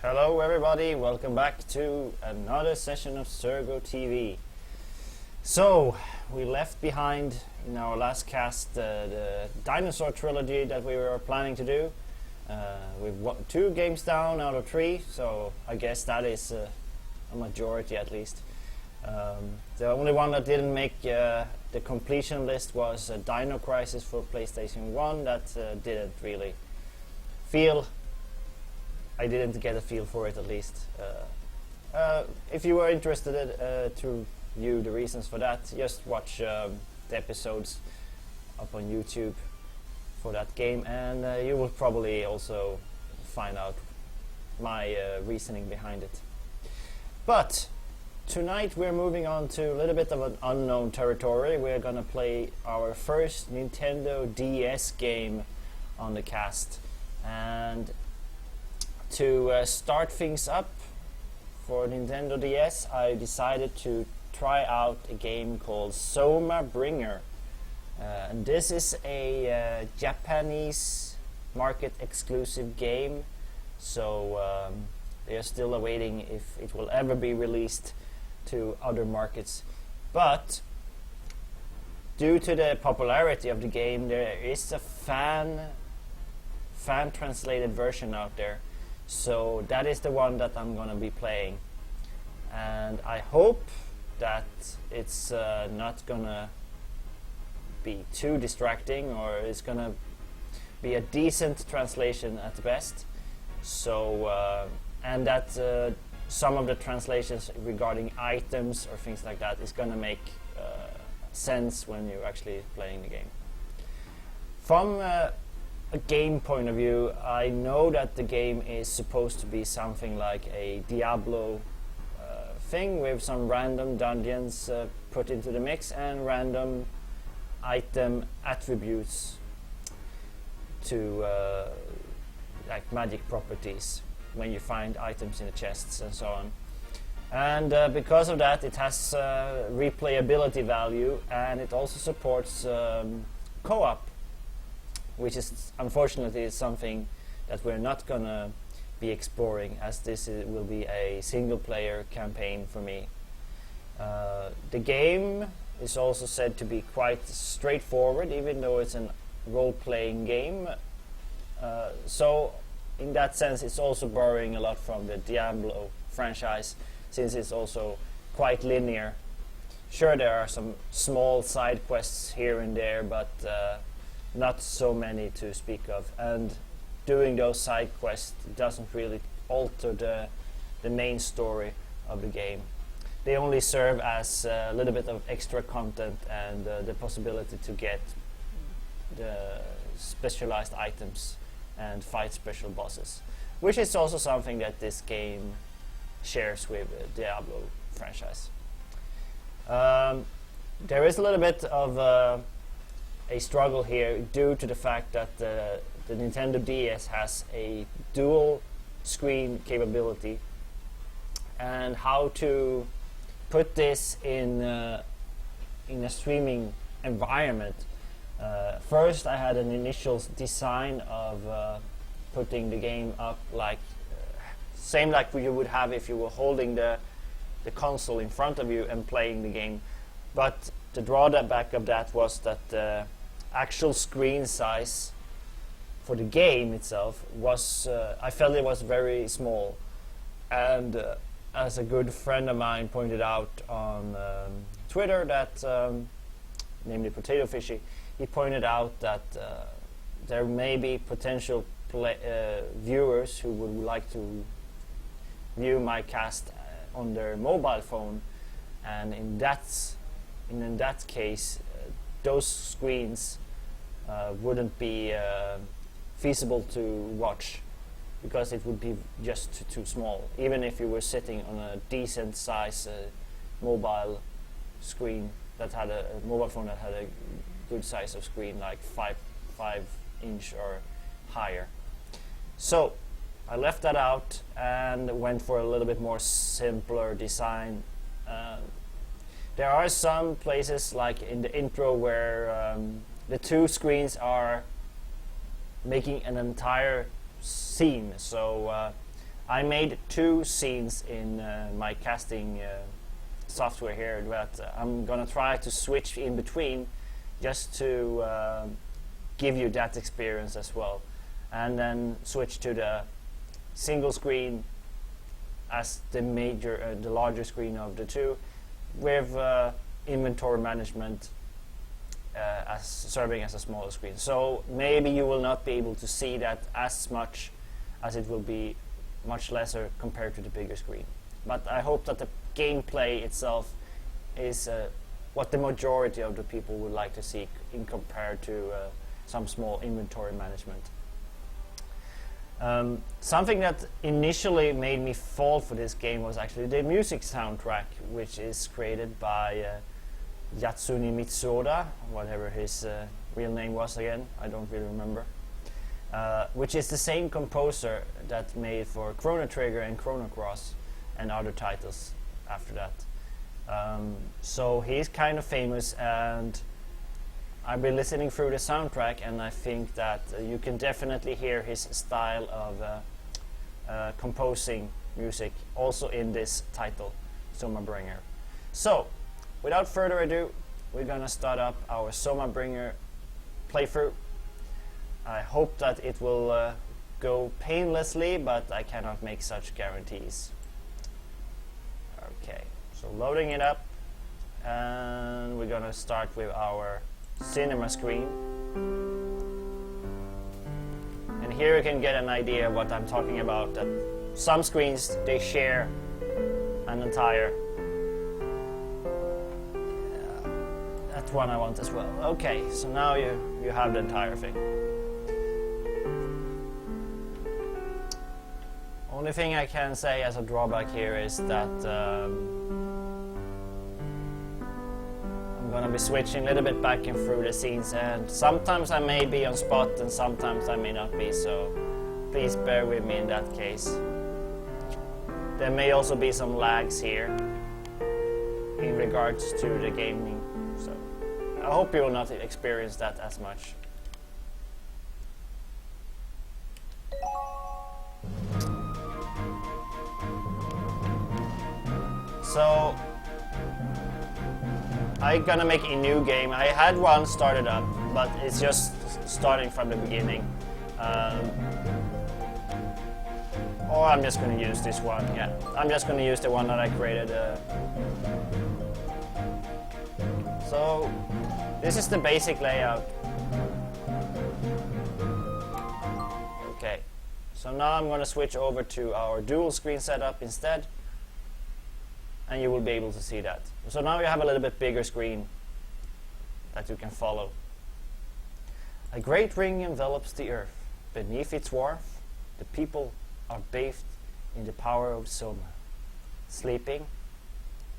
Hello everybody, welcome back to another session of ZirgoTV. So, we left behind in our last cast the dinosaur trilogy that we were planning to do. We've 2 games down out of 3, so I guess that is a majority at least. The only one that didn't make the completion list was Dino Crisis for PlayStation 1. That didn't really feel... I didn't get a feel for it at least. If you were interested to view the reasons for that, just watch the episodes up on YouTube for that game, and you will probably also find out my reasoning behind it. But tonight we're moving on to a little bit of an unknown territory. We're gonna play our first Nintendo DS game on the cast, and to start things up for Nintendo DS, I decided to try out a game called Soma Bringer. And this is a Japanese market exclusive game, so they are still awaiting if it will ever be released to other markets. But due to the popularity of the game, there is a fan translated version out there. So that is the one that I'm gonna be playing, and I hope that it's not gonna be too distracting, or it's gonna be a decent translation at best. So and that some of the translations regarding items or things like that is gonna make sense when you're actually playing the game. From a game point of view, I know that the game is supposed to be something like a Diablo thing, with some random dungeons put into the mix and random item attributes to like magic properties when you find items in the chests and so on. And because of that, it has replayability value, and it also supports co-op, which is unfortunately something that we're not gonna be exploring, as this will be a single-player campaign for me. The game is also said to be quite straightforward, even though it's a role-playing game. So in that sense, it's also borrowing a lot from the Diablo franchise, since it's also quite linear. Sure, there are some small side quests here and there, but not so many to speak of, and doing those side quests doesn't really alter the main story of the game. They only serve as a little bit of extra content and the possibility to get the specialized items and fight special bosses, which is also something that this game shares with the Diablo franchise. There is a little bit of a struggle here due to the fact that the Nintendo DS has a dual screen capability, and how to put this in a streaming environment. First, I had an initial design of putting the game up like same like you would have if you were holding the console in front of you and playing the game, but the drawback of that was that the actual screen size for the game itself was, I felt it was very small. And as a good friend of mine pointed out on Twitter, that namely Potato Fishy, he pointed out that there may be potential viewers who would like to view my cast on their mobile phone, and in that case those screens wouldn't be feasible to watch, because it would be just too small, even if you were sitting on a decent size mobile screen that had a mobile phone that had a good size of screen, like 5-inch or higher. So I left that out and went for a little bit more simpler design. There are some places, like in the intro, where the 2 screens are making an entire scene. So I made 2 scenes in my casting software here that I'm gonna try to switch in between, just to give you that experience as well, and then switch to the single screen as the larger screen of the 2, with inventory management as serving as a smaller screen. So maybe you will not be able to see that as much, as it will be much lesser compared to the bigger screen. But I hope that the gameplay itself is what the majority of the people would like to see in compared to some small inventory management. Something that initially made me fall for this game was actually the music soundtrack, which is created by Yatsuni Mitsuoda, whatever his real name was again, I don't really remember, which is the same composer that made for Chrono Trigger and Chrono Cross and other titles after that. So he's kind of famous, and I've been listening through the soundtrack, and I think that you can definitely hear his style of composing music also in this title, Soma Bringer. So, without further ado, we're gonna start up our Soma Bringer playthrough. I hope that it will go painlessly, but I cannot make such guarantees. Okay, so loading it up, and we're gonna start with our cinema screen, and here you can get an idea of what I'm talking about, that some screens, they share an entire that one I want as well. Okay, so now you have the entire thing. Only thing I can say as a drawback here is that I'm gonna be switching a little bit back and through the scenes, and sometimes I may be on spot and sometimes I may not be, so please bear with me in that case. There may also be some lags here in regards to the gaming, so I hope you will not experience that as much. So I'm gonna make a new game. I had one started up, but it's just starting from the beginning. Or I'm just gonna use this one. Yeah, I'm just gonna use the one that I created. So this is the basic layout. Okay, so now I'm gonna switch over to our dual screen setup instead, and you will be able to see that. So now you have a little bit bigger screen that you can follow. A great ring envelops the earth. Beneath its warmth, the people are bathed in the power of Soma, sleeping,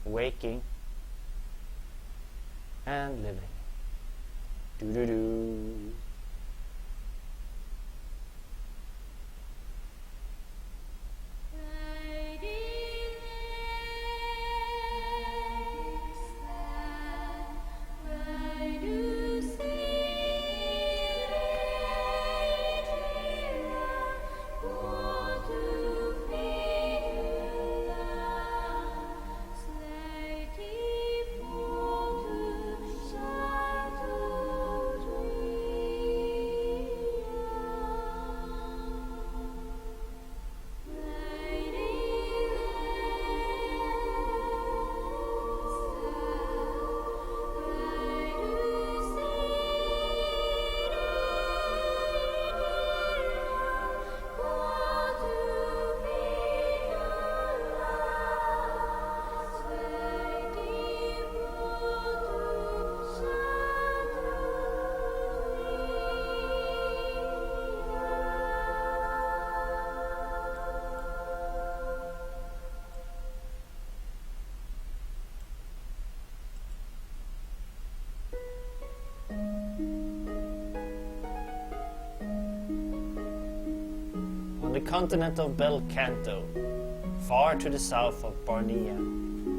waking, and living. Do-do-do. The continent of Belcanto, far to the south of Barnea.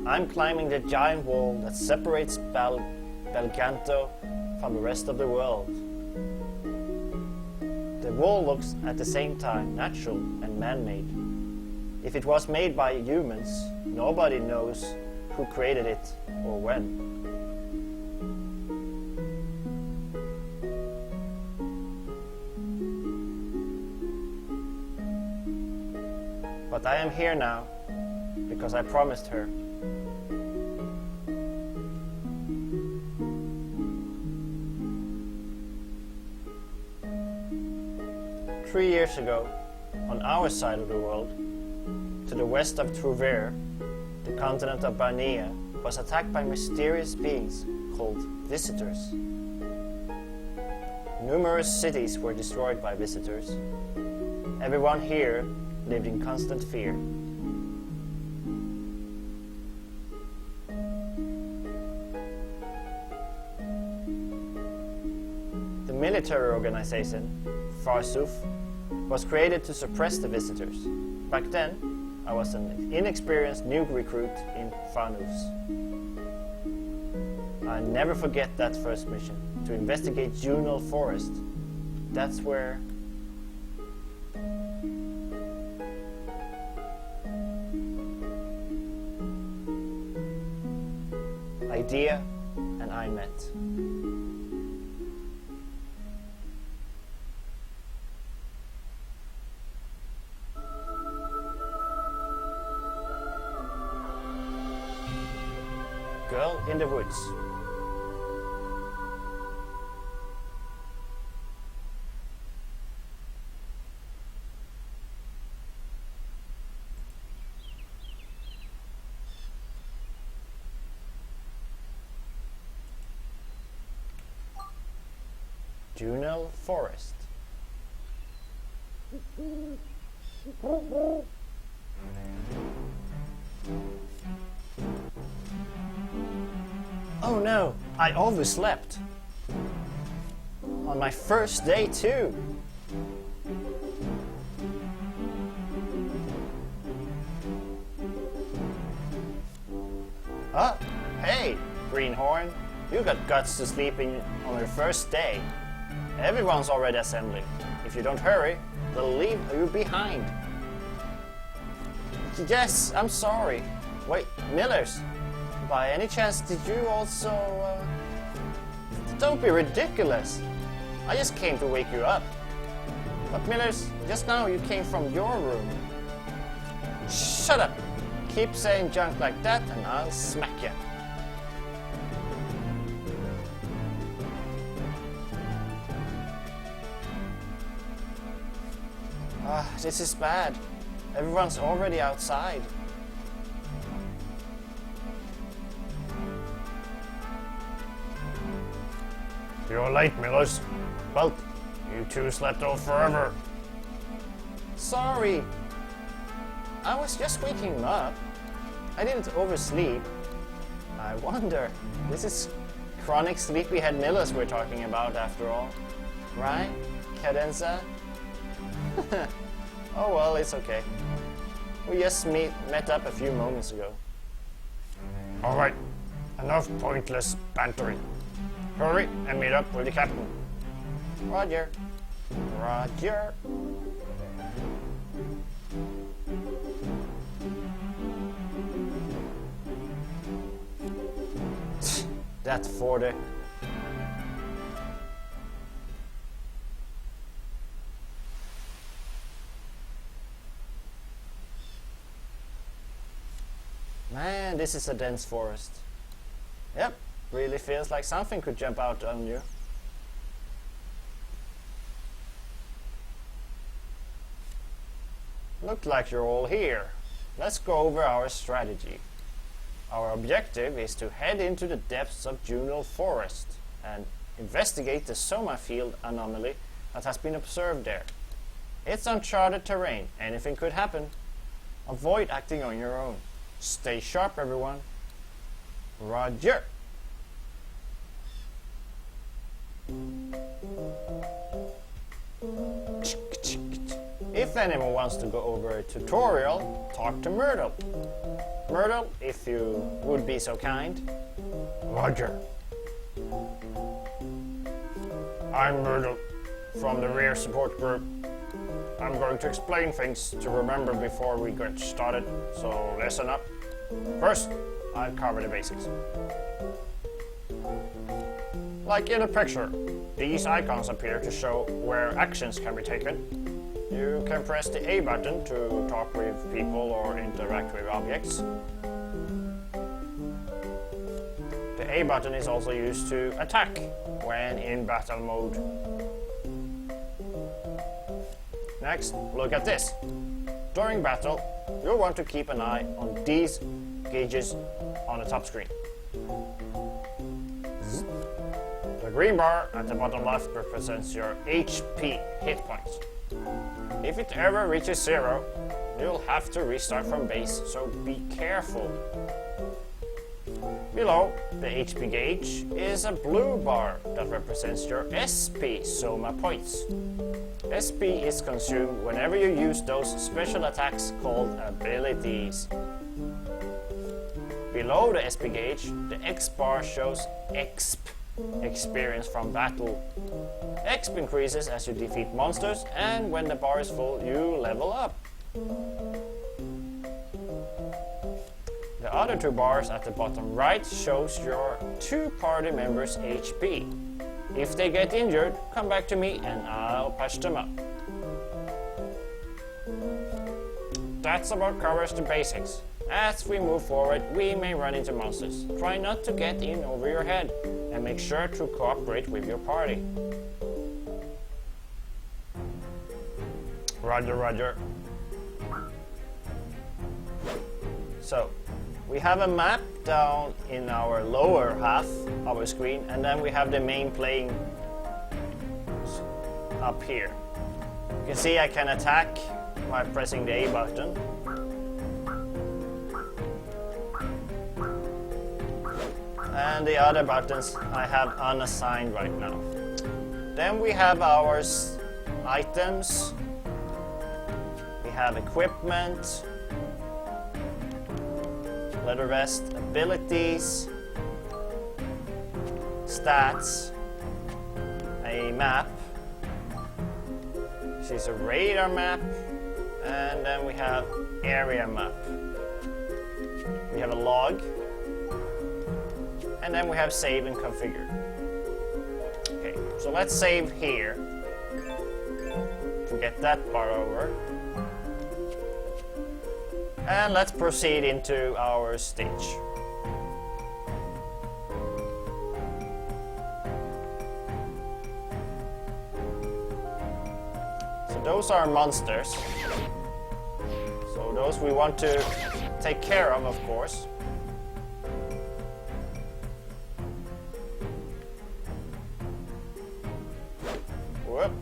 I'm climbing the giant wall that separates Belcanto from the rest of the world. The wall looks at the same time natural and man-made. If it was made by humans, nobody knows who created it or when. But I am here now because I promised her. Three years ago, on our side of the world, to the west of Trouvere, the continent of Barnea was attacked by mysterious beings called visitors. Numerous cities were destroyed by visitors. Everyone here lived in constant fear. The military organization, Farsuf, was created to suppress the visitors. Back then, I was an inexperienced new recruit in Fanus. I never forget that first mission, to investigate Junal Forest. That's where Idea and I met. Girl in the woods. Junal Forest. Oh no, I overslept. On my first day too. Oh, hey, Greenhorn. You got guts to sleep in on your first day. Everyone's already assembling. If you don't hurry, they'll leave you behind. Yes, I'm sorry. Wait, Millers, by any chance did you also... Don't be ridiculous. I just came to wake you up. But Millers, just now you came from your room. Shut up. Keep saying junk like that and I'll smack you. This is bad. Everyone's already outside. You're late, Millers. Well, you two slept off forever. Sorry. I was just waking up. I didn't oversleep. I wonder, this is chronic sleepyhead Millers we're talking about after all. Right, Cadenza? Oh well, it's okay. We just met up a few moments ago. Alright, enough pointless bantering. Hurry and meet up with the captain. Roger. Roger. That's for the... Man, this is a dense forest. Yep, really feels like something could jump out on you. Look like you're all here. Let's go over our strategy. Our objective is to head into the depths of Junal Forest and investigate the Soma field anomaly that has been observed there. It's uncharted terrain, anything could happen. Avoid acting on your own. Stay sharp, everyone. Roger. If anyone wants to go over a tutorial, talk to Myrtle. Myrtle, if you would be so kind. Roger. I'm Myrtle from the rear support group. I'm going to explain things to remember before we get started, so listen up. First, I'll cover the basics. Like in a picture, these icons appear to show where actions can be taken. You can press the A button to talk with people or interact with objects. The A button is also used to attack when in battle mode. Next, look at this. During battle, you'll want to keep an eye on these gauges on the top screen. The green bar at the bottom left represents your HP hit points. If it ever reaches 0, you'll have to restart from base, so be careful. Below the HP gauge is a blue bar that represents your SP Soma points. SP is consumed whenever you use those special attacks called abilities. Below the SP gauge, the X bar shows EXP, experience from battle. EXP increases as you defeat monsters, and when the bar is full, you level up. The other two bars at the bottom right shows your two party members' HP. If they get injured, come back to me and I'll patch them up. That's about covers the basics. As we move forward, we may run into monsters. Try not to get in over your head and make sure to cooperate with your party. Roger, roger. So, we have a map down in our lower half of our screen, and then we have the main playing up here. You can see I can attack by pressing the A button. And the other buttons I have unassigned right now. Then we have our items. We have equipment, leather vest, abilities, stats, a map. This is a radar map, and then we have area map. We have a log, and then we have save and configure. Okay, so let's save here to get that bar over. And let's proceed into our stage. So those are monsters. So those we want to take care of course. Whoop.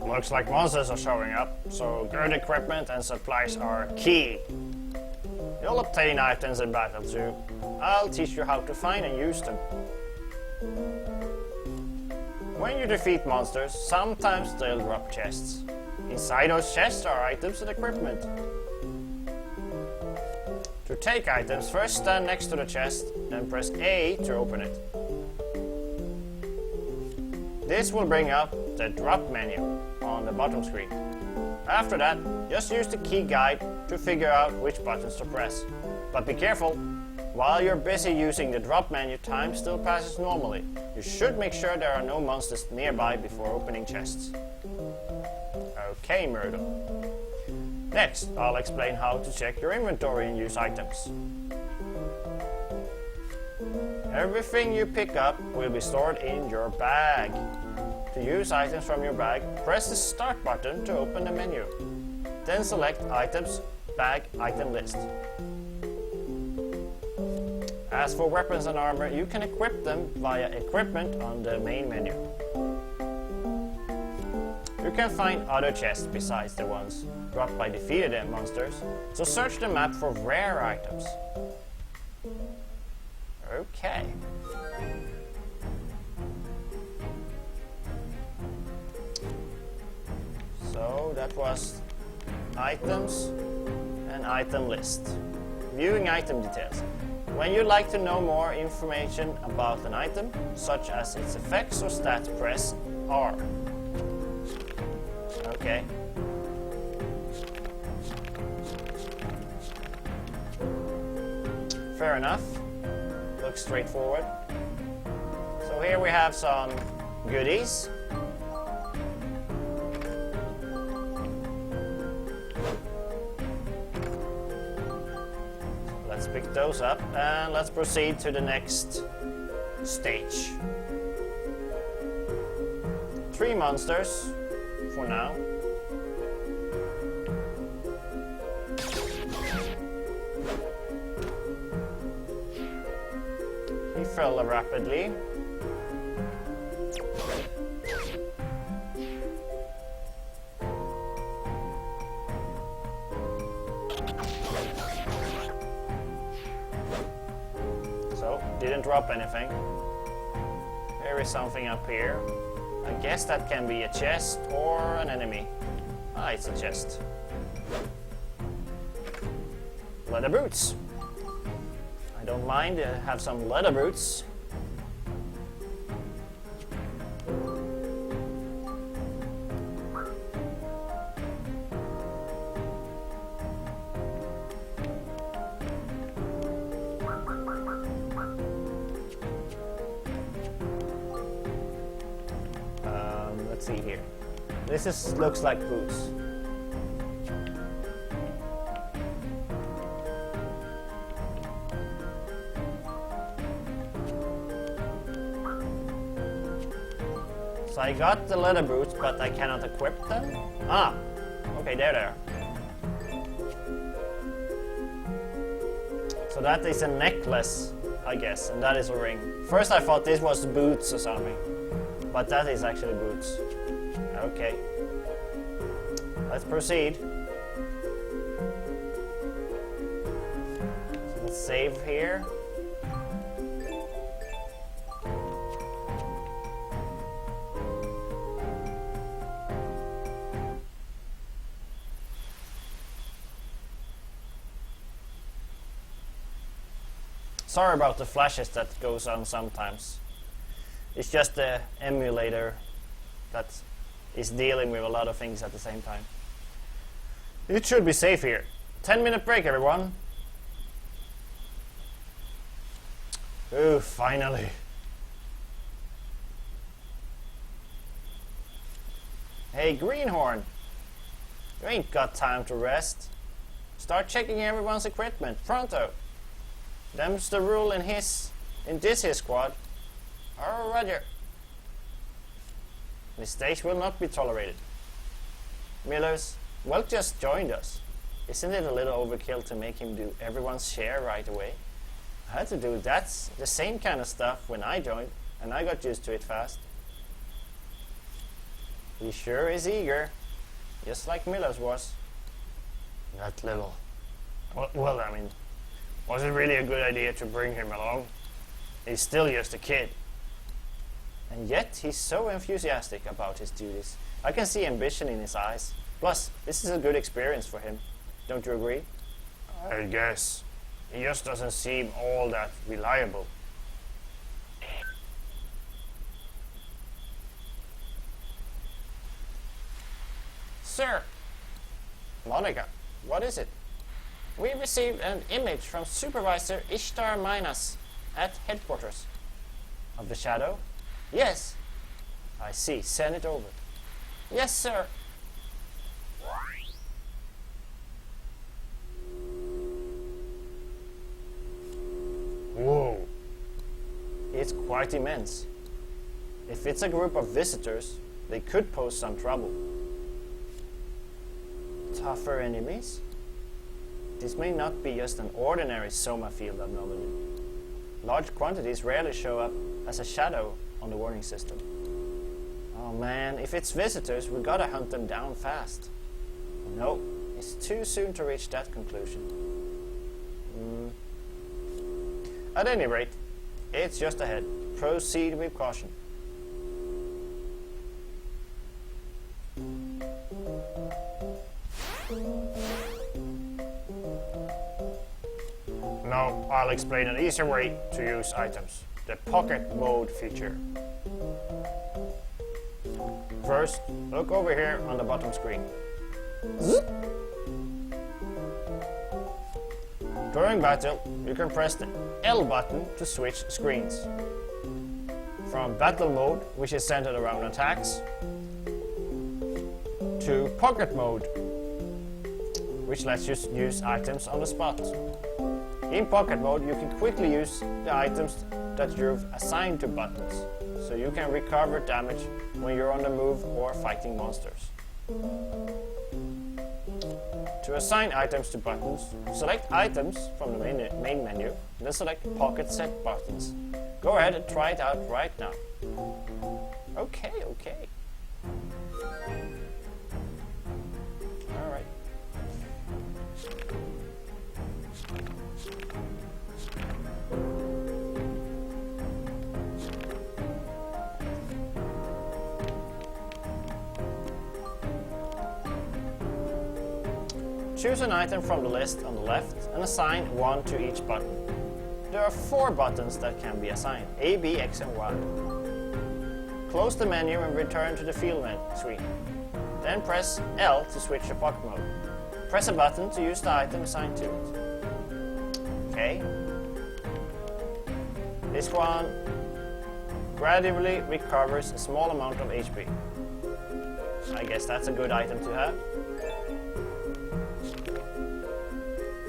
Looks like monsters are showing up, so good equipment and supplies are key. You'll obtain items in battle too. I'll teach you how to find and use them. When you defeat monsters, sometimes they'll drop chests. Inside those chests are items and equipment. To take items, first stand next to the chest, then press A to open it. This will bring up the drop menu on the bottom screen. After that, just use the key guide to figure out which buttons to press. But be careful, while you're busy using the drop menu, time still passes normally. You should make sure there are no monsters nearby before opening chests. Okay, Myrtle. Next, I'll explain how to check your inventory and use items. Everything you pick up will be stored in your bag. To use items from your bag, press the Start button to open the menu. Then select Items, Bag, Item List. As for weapons and armor, you can equip them via Equipment on the main menu. You can find other chests besides the ones dropped by defeated monsters, so search the map for rare items. Okay. So that was items, An item list. Viewing item details. When you'd like to know more information about an item, such as its effects or stats, press R. Okay. Fair enough. Looks straightforward. So here we have some goodies. Let's pick those up and let's proceed to the next stage. 3 monsters for now. He fell rapidly. So, didn't drop anything. There is something up here. I guess that can be a chest or an enemy. Ah, it's a chest. Leather boots. I don't mind to have some leather boots. Let's see here. This looks like boots. So I got the leather boots, but I cannot equip them? Ah, okay, there they are. So that is a necklace, I guess, and that is a ring. First I thought this was boots or something, but that is actually boots. Okay. Let's proceed. So let's save here. Sorry about the flashes that goes on sometimes. It's just the emulator that is dealing with a lot of things at the same time. It should be safe here. 10-minute break, everyone. Ooh, finally. Hey, Greenhorn. You ain't got time to rest. Start checking everyone's equipment, pronto. Them's the rule in this here squad. Oh, Roger. Mistakes will not be tolerated. Millers, well, just joined us. Isn't it a little overkill to make him do everyone's share right away? I had to do the same kind of stuff when I joined, and I got used to it fast. He sure is eager, just like Millers was. That little... Well, I mean, was it really a good idea to bring him along? He's still just a kid. And yet, he's so enthusiastic about his duties. I can see ambition in his eyes. Plus, this is a good experience for him. Don't you agree? I guess. He just doesn't seem all that reliable. Sir! Monica, what is it? We received an image from Supervisor Ishtar Minas at headquarters. Of the shadow? Yes. I see. Send it over. Yes, sir. Whoa. It's quite immense. If it's a group of visitors, they could pose some trouble. Tougher enemies? This may not be just an ordinary Soma field anomaly. Large quantities rarely show up as a shadow on the warning system. Oh man, if it's visitors, we gotta hunt them down fast. No, it's too soon to reach that conclusion. At any rate, it's just ahead. Proceed with caution. Now I'll explain an easier way to use items. The pocket mode feature. First, look over here on the bottom screen. During battle, you can press the L button to switch screens. From battle mode, which is centered around attacks, to pocket mode, which lets you use items on the spot. In pocket mode, you can quickly use the items that you've assigned to buttons, so you can recover damage when you're on the move or fighting monsters. To assign items to buttons, select items from the main menu, then select pocket set buttons. Go ahead and try it out right now. Okay. Alright. Choose an item from the list on the left and assign one to each button. There are 4 buttons that can be assigned: A, B, X, and Y. Close the menu and return to the field screen. Then press L to switch to pocket mode. Press a button to use the item assigned to it. Okay. This one gradually recovers a small amount of HP. I guess that's a good item to have.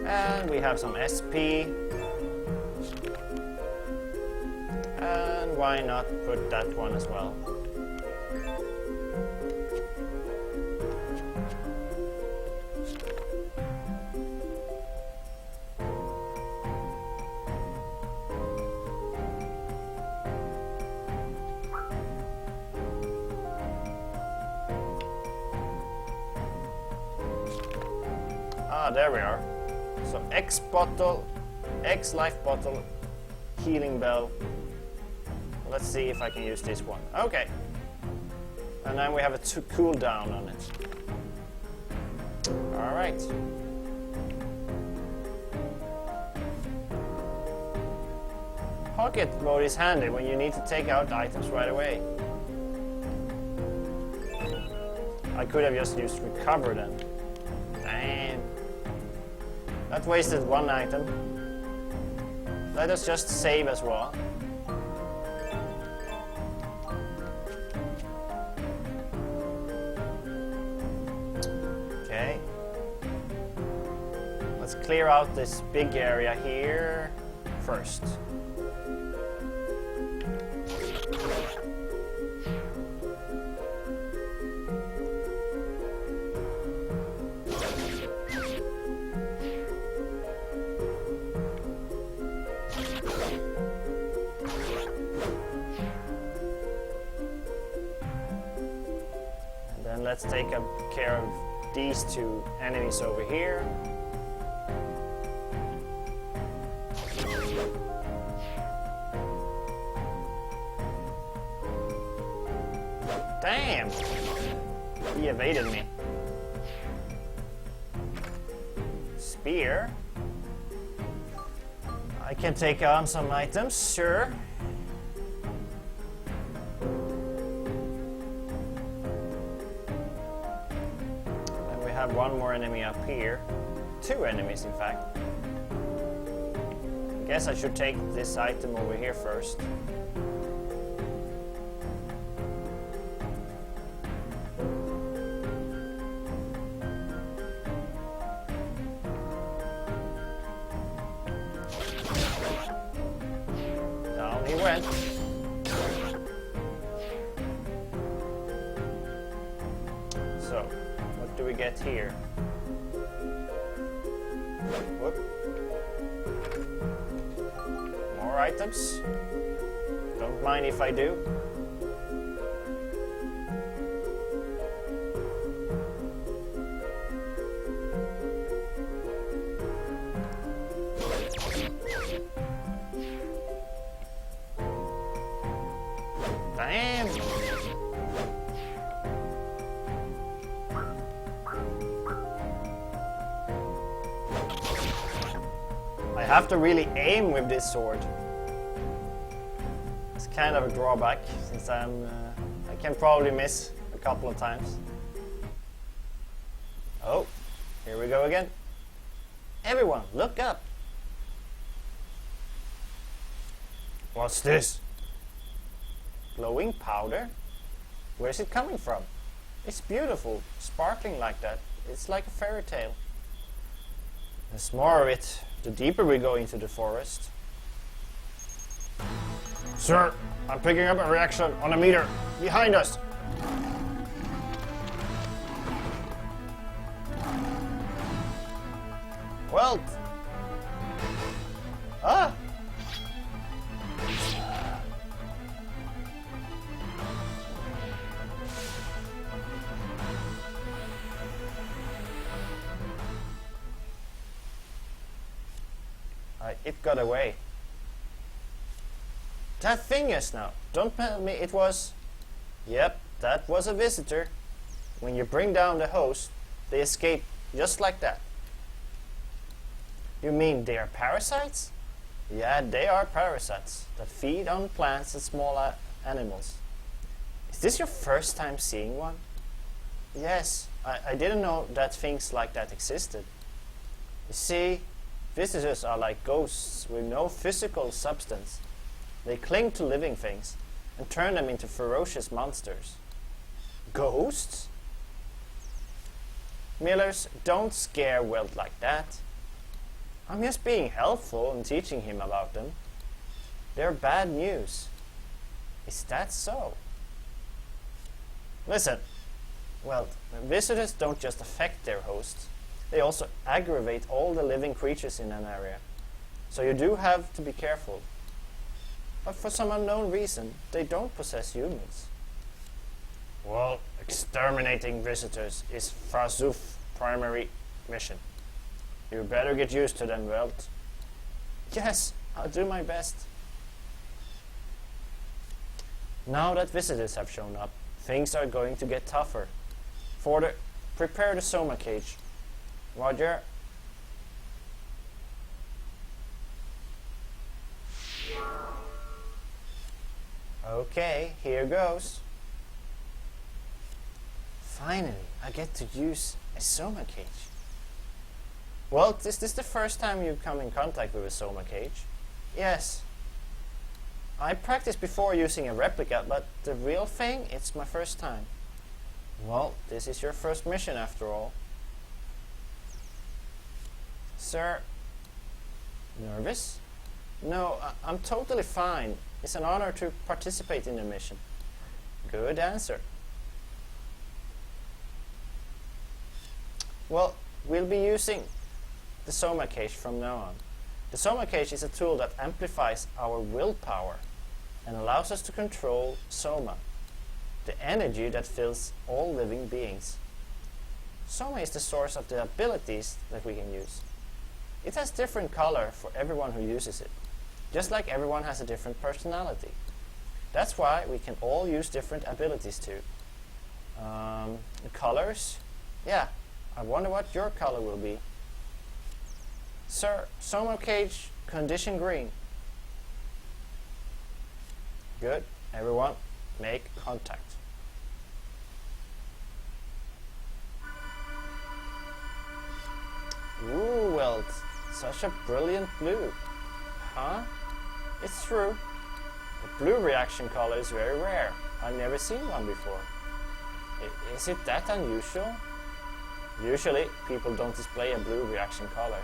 And we have some SP. And why not put that one as well? There we are. So X bottle, X life bottle, healing bell. Let's see if I can use this one. Okay. And then we have a cooldown on it. Alright. Pocket mode is handy when you need to take out items right away. I could have just used recover then. Damn. That wasted one item. Let us just save as well. Okay. Let's clear out this big area here first. Let's take care of these 2 enemies over here. Damn! He evaded me. Spear. I can take on some items, sure. Have one more enemy up here. 2 enemies, in fact. I guess I should take this item over here first. Down he went. So, what do we get here? Whoop. More items. Don't mind if I do. Damn! I have to really aim with this sword. It's kind of a drawback since I can probably miss a couple of times. Oh, here we go again. Everyone, look up. What's this? Glowing powder? Where's it coming from? It's beautiful, sparkling like that. It's like a fairy tale. There's more of it, the deeper we go into the forest. Sir, I'm picking up a reaction on a meter behind us. Well, it got away. That thing is now. Don't tell me it was... Yep, that was a visitor. When you bring down the host, they escape just like that. You mean they are parasites? Yeah, they are parasites that feed on plants and small animals. Is this your first time seeing one? Yes, I didn't know that things like that existed. You see, visitors are like ghosts with no physical substance. They cling to living things and turn them into ferocious monsters. Ghosts? Millers, don't scare Welt like that. I'm just being helpful and teaching him about them. They're bad news. Is that so? Listen, well, visitors don't just affect their hosts. They also aggravate all the living creatures in an area. So you do have to be careful. But for some unknown reason, they don't possess humans. Well, exterminating visitors is Frazuf's primary mission. You better get used to them, Welt. Yes, I'll do my best. Now that visitors have shown up, things are going to get tougher. Prepare the Soma cage. Roger. Okay, here goes. Finally, I get to use a Soma cage. Well, is this the first time you've come in contact with a Soma cage? Yes. I practiced before using a replica, but the real thing, it's my first time. Well, this is your first mission after all. Sir, nervous? No, I'm totally fine. It's an honor to participate in the mission. Good answer. Well, we'll be using the Soma cage from now on. The Soma cage is a tool that amplifies our willpower and allows us to control Soma, the energy that fills all living beings. Soma is the source of the abilities that we can use. It has different color for everyone who uses it, just like everyone has a different personality. That's why we can all use different abilities too. The colors? Yeah, I wonder what your color will be. Sir, Soma cage, condition green. Good. Everyone, make contact. Ooh, well, such a brilliant blue. Huh? It's true. The blue reaction color is very rare. I've never seen one before. Is it that unusual? Usually, people don't display a blue reaction color.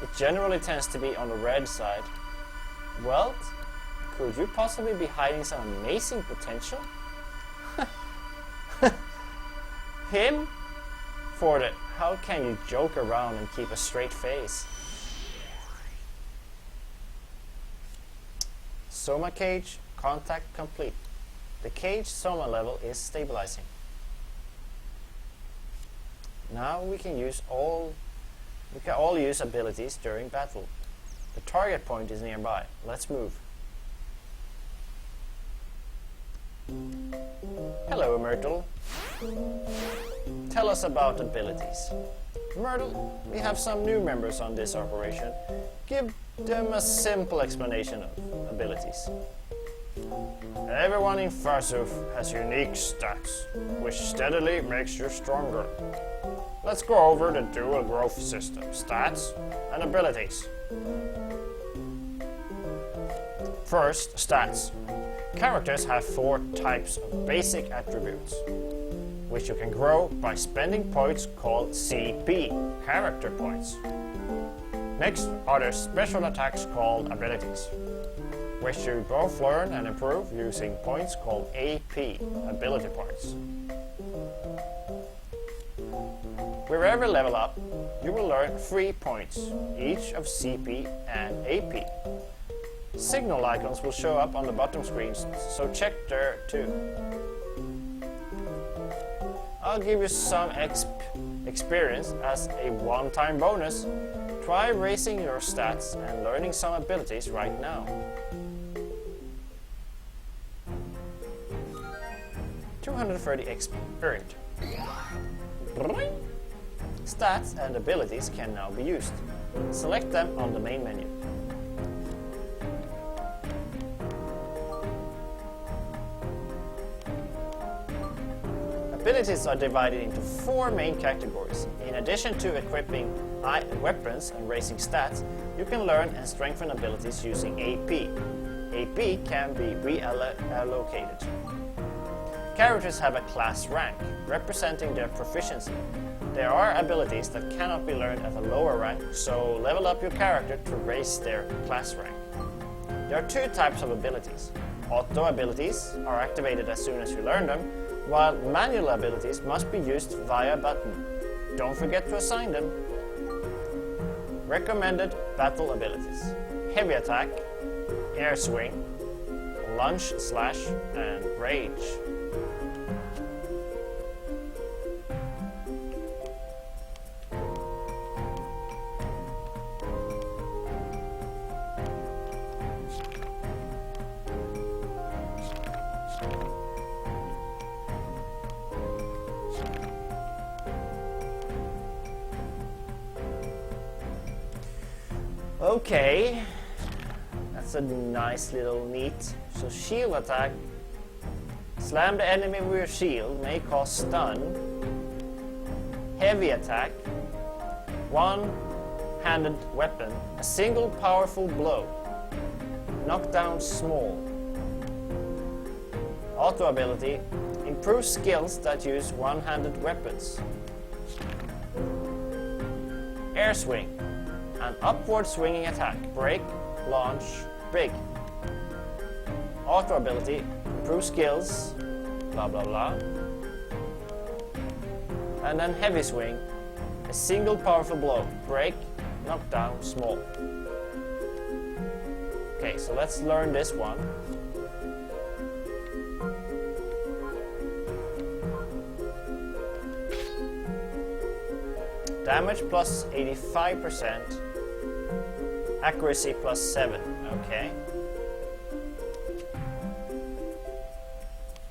It generally tends to be on the red side. Well, could you possibly be hiding some amazing potential? Him? Forde, how can you joke around and keep a straight face? Soma cage, contact complete. The cage Soma level is stabilizing. Now we can all use abilities during battle. The target point is nearby. Let's move. Hello, Myrtle. Tell us about abilities. Myrtle, we have some new members on this operation. Give them a simple explanation of abilities. Everyone in Farsuf has unique stats, which steadily makes you stronger. Let's go over the dual growth system, stats and abilities. First, stats. Characters have 4 types of basic attributes, which you can grow by spending points called CP, character points. Next are the special attacks called abilities, which you both learn and improve using points called AP, ability points. Wherever level up, you will learn 3 points, each of CP and AP. Signal icons will show up on the bottom screens, so check there too. I'll give you some experience as a one-time bonus. Try raising your stats and learning some abilities right now. 230 XP earned. Stats and abilities can now be used. Select them on the main menu. Abilities are divided into 4 main categories. In addition to equipping weapons and raising stats, you can learn and strengthen abilities using AP. AP can be reallocated. Characters have a class rank, representing their proficiency. There are abilities that cannot be learned at a lower rank, so level up your character to raise their class rank. There are 2 types of abilities. Auto abilities are activated as soon as you learn them, while manual abilities must be used via button. Don't forget to assign them. Recommended battle abilities: heavy attack, air swing, lunge slash, and rage. Okay, that's a nice little neat. So shield attack. Slam the enemy with your shield, may cause stun. Heavy attack. One-handed weapon, a single powerful blow. Knock down small. Auto ability, improve skills that use one-handed weapons. Air swing. An upward swinging attack. Break, launch, big. Auto ability, improve skills, blah blah blah. And then heavy swing, a single powerful blow. Break, knock down, small. Okay, so let's learn this one. Damage plus 85%. Accuracy plus 7, okay.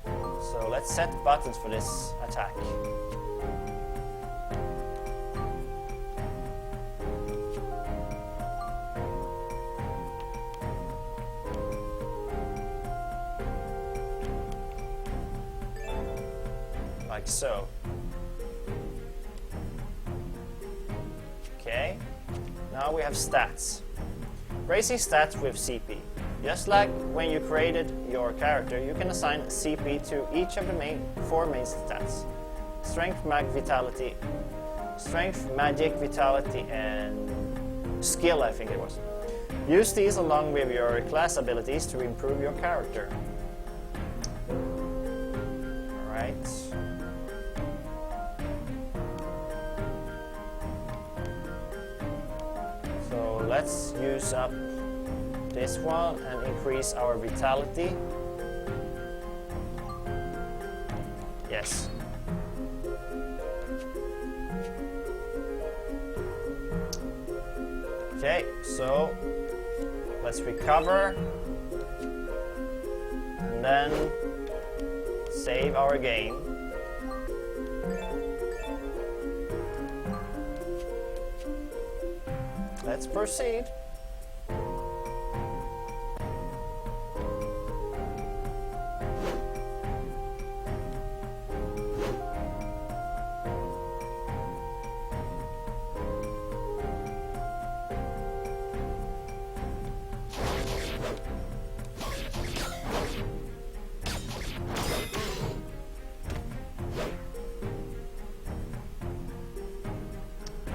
So let's set buttons for this attack. Like so. Okay, now we have stats. Raising stats with CP. Just like when you created your character, you can assign CP to each of the 4 main stats. Strength, Vitality, Strength, Magic, Vitality, and Skill, I think it was. Use these along with your class abilities to improve your character. Alright. So let's use up this one and increase our vitality. Yes. Okay, so let's recover and then save our game. Let's proceed.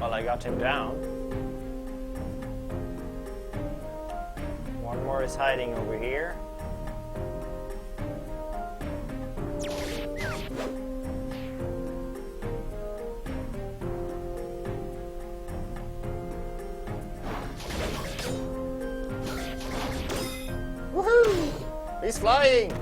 Well, I got him down. One more is hiding over here. Woohoo! He's flying!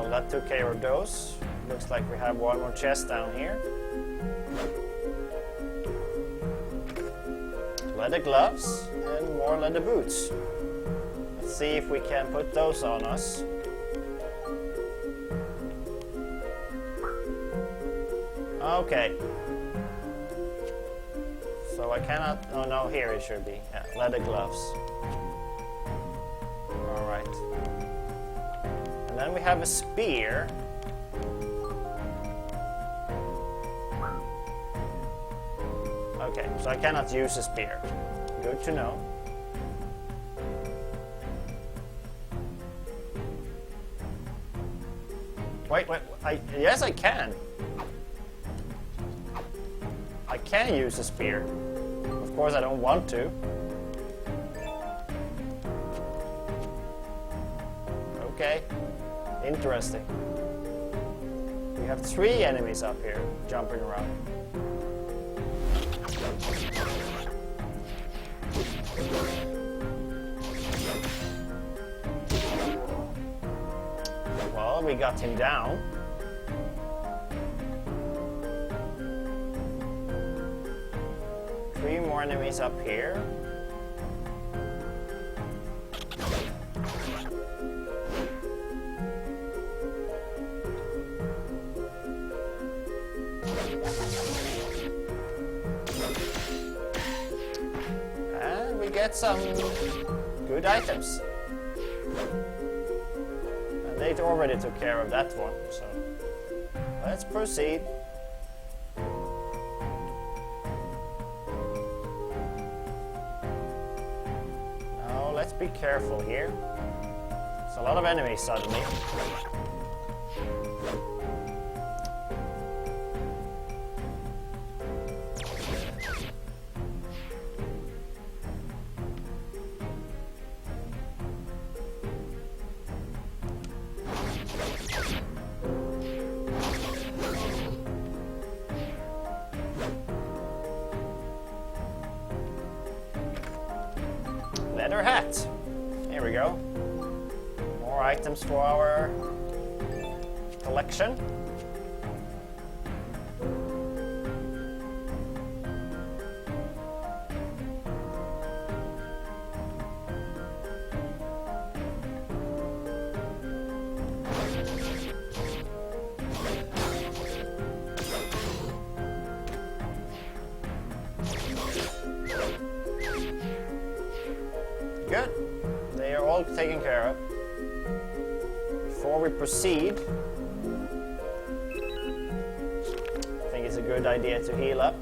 That took care of those. Looks like we have one more chest down here. Leather gloves and more leather boots. Let's see if we can put those on us. Okay. So I cannot... Oh no, here it should be. Yeah, leather gloves. Alright. And then we have a spear. Okay, so I cannot use a spear. Good to know. Wait, yes I can. I can use a spear. Of course I don't want to. Okay, interesting. We have 3 enemies up here jumping around. Well, we got him down. Three more enemies up here. And we get some good items. And they already took care of that one, so let's proceed. Now let's be careful here. There's a lot of enemies suddenly. Leather hat. Here we go. More items for our collection. Good. They are all taken care of. Before we proceed, I think it's a good idea to heal up.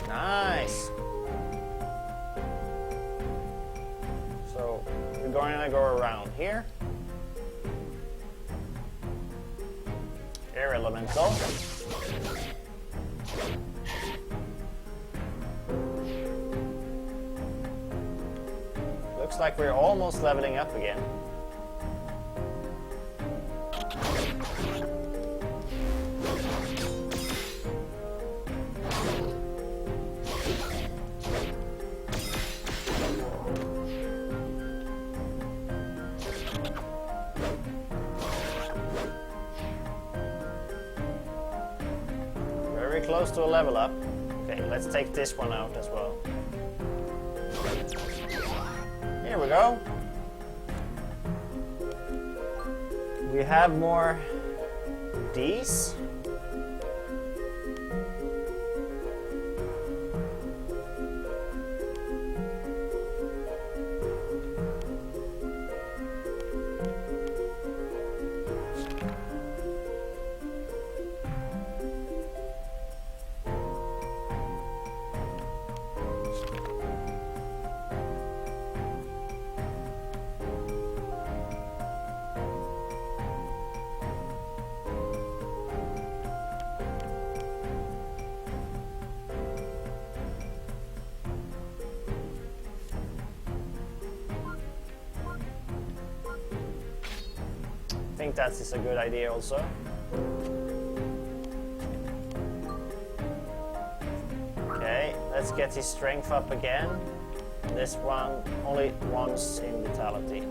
Nice. So we're going to go around here. Air elemental. Looks like we're almost leveling up again. close to a level up. Okay, let's take this one out as well. Here we go. We have more Ds. I think that is a good idea also. Okay, let's get his strength up again. This one only once in vitality.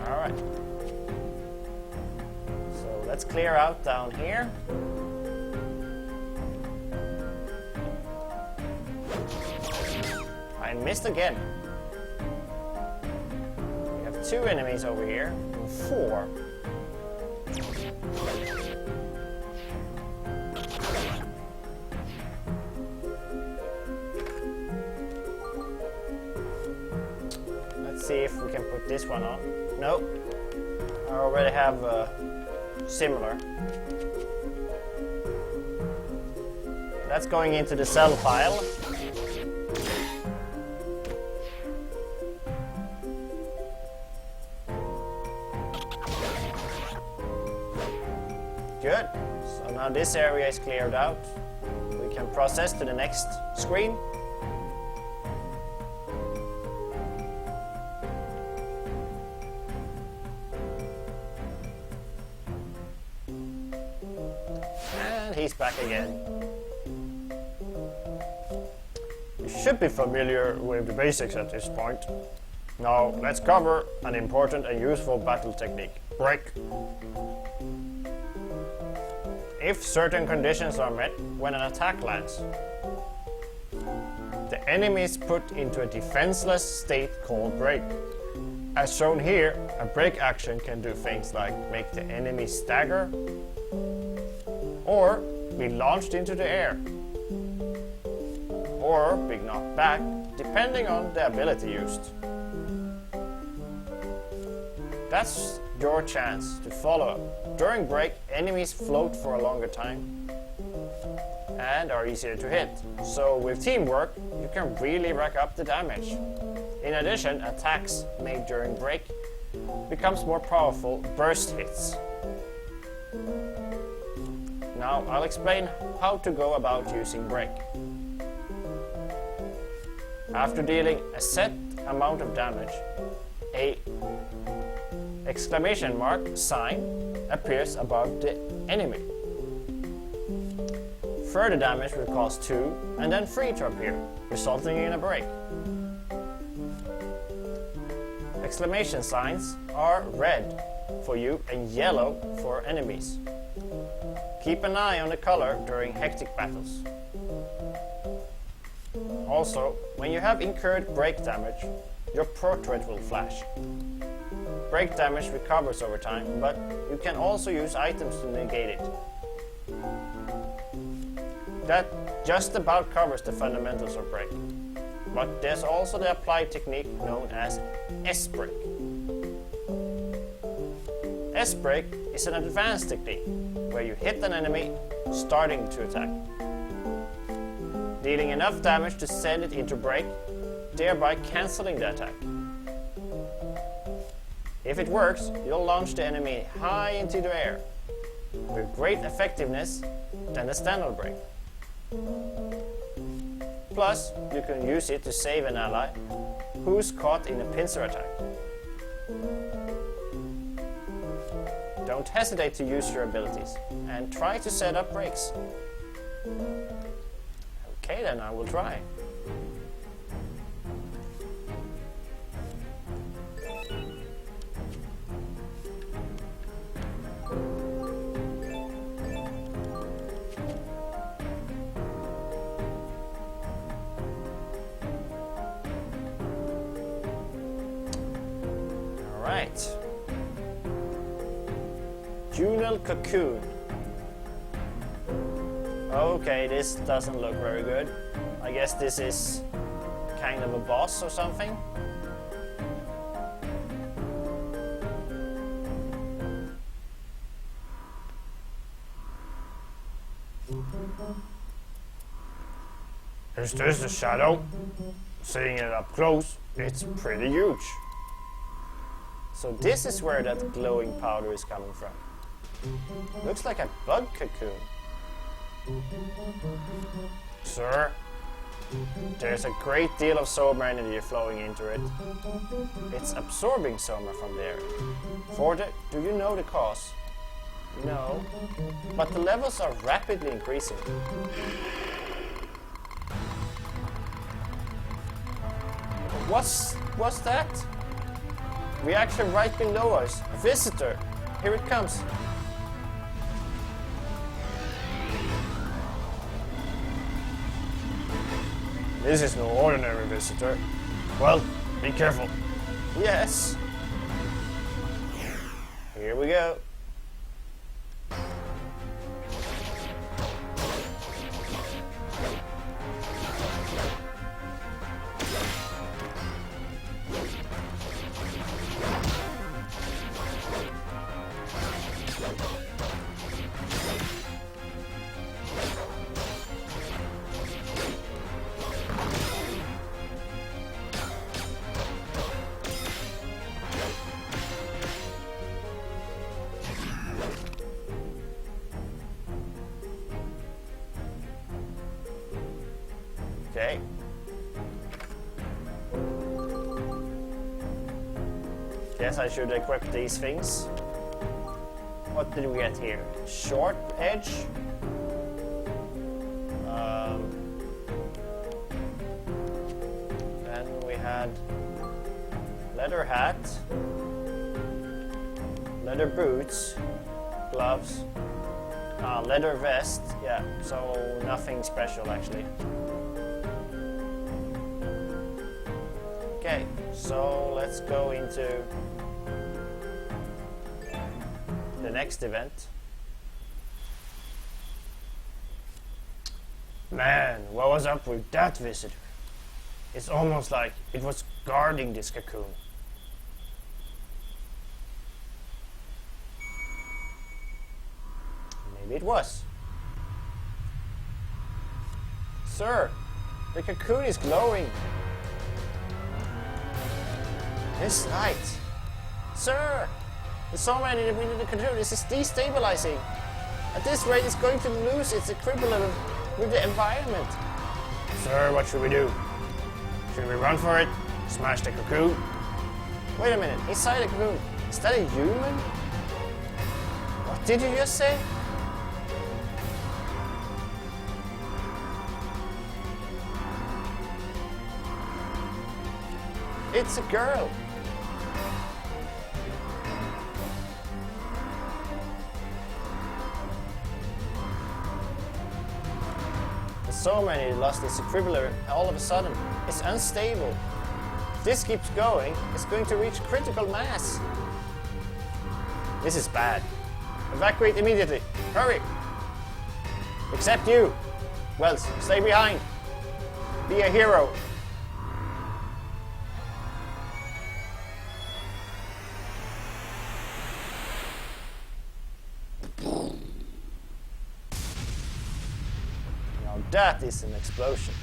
Alright. So let's clear out down here. I missed again. 2 enemies over here, and 4. Let's see if we can put this one on. Nope. I already have similar. That's going into the sell pile. Good. So now this area is cleared out. We can process to the next screen. And he's back again. You should be familiar with the basics at this point. Now let's cover an important and useful battle technique. Break. If certain conditions are met when an attack lands, the enemy is put into a defenseless state called break. As shown here, a break action can do things like make the enemy stagger or be launched into the air or be knocked back depending on the ability used. That's your chance to follow up. During break, enemies float for a longer time and are easier to hit. So with teamwork, you can really rack up the damage. In addition, attacks made during break becomes more powerful burst hits. Now I'll explain how to go about using break. After dealing a set amount of damage, a exclamation mark sign appears above the enemy. Further damage will cause 2 and then 3 to appear, resulting in a break. Exclamation signs are red for you and yellow for enemies. Keep an eye on the color during hectic battles. Also, when you have incurred break damage, your portrait will flash. Break damage recovers over time, but you can also use items to negate it. That just about covers the fundamentals of break. But there's also the applied technique known as S-break. S-break is an advanced technique where you hit an enemy starting to attack, dealing enough damage to send it into break, thereby cancelling the attack. If it works, you'll launch the enemy high into the air, with great effectiveness than the standard break. Plus, you can use it to save an ally who's caught in a pincer attack. Don't hesitate to use your abilities and try to set up breaks. Okay, then I will try. Right. Junal cocoon. Okay, this doesn't look very good. I guess this is kind of a boss or something. Is this a shadow? Seeing it up close, it's pretty huge. So this is where that glowing powder is coming from. Looks like a bug cocoon. Sir, there's a great deal of Soma energy flowing into it. It's absorbing Soma from there. Do you know the cause? No, but the levels are rapidly increasing. What's that? Reaction right below us. A visitor. Here it comes. This is no ordinary visitor. Well, be careful. Yes. Here we go. Okay. Guess I should equip these things. What did we get here? Short edge. Then we had leather hat, leather boots, gloves, leather vest. Yeah, so nothing special actually. Okay, so let's go into the next event. Man, what was up with that visitor? It's almost like it was guarding this cocoon. Maybe it was. Sir, the cocoon is glowing. This light. Sir, the Soma energy within the cocoon is destabilizing. At this rate, it's going to lose its equivalent with the environment. Sir, what should we do? Should we run for it? Smash the cocoon? Wait a minute, inside the cocoon, is that a human? What did you just say? It's a girl. The Soma energy lost its equivalent all of a sudden. It's unstable. If this keeps going, it's going to reach critical mass. This is bad. Evacuate immediately. Hurry! Except you. Wells, stay behind. Be a hero. Now that is an explosion.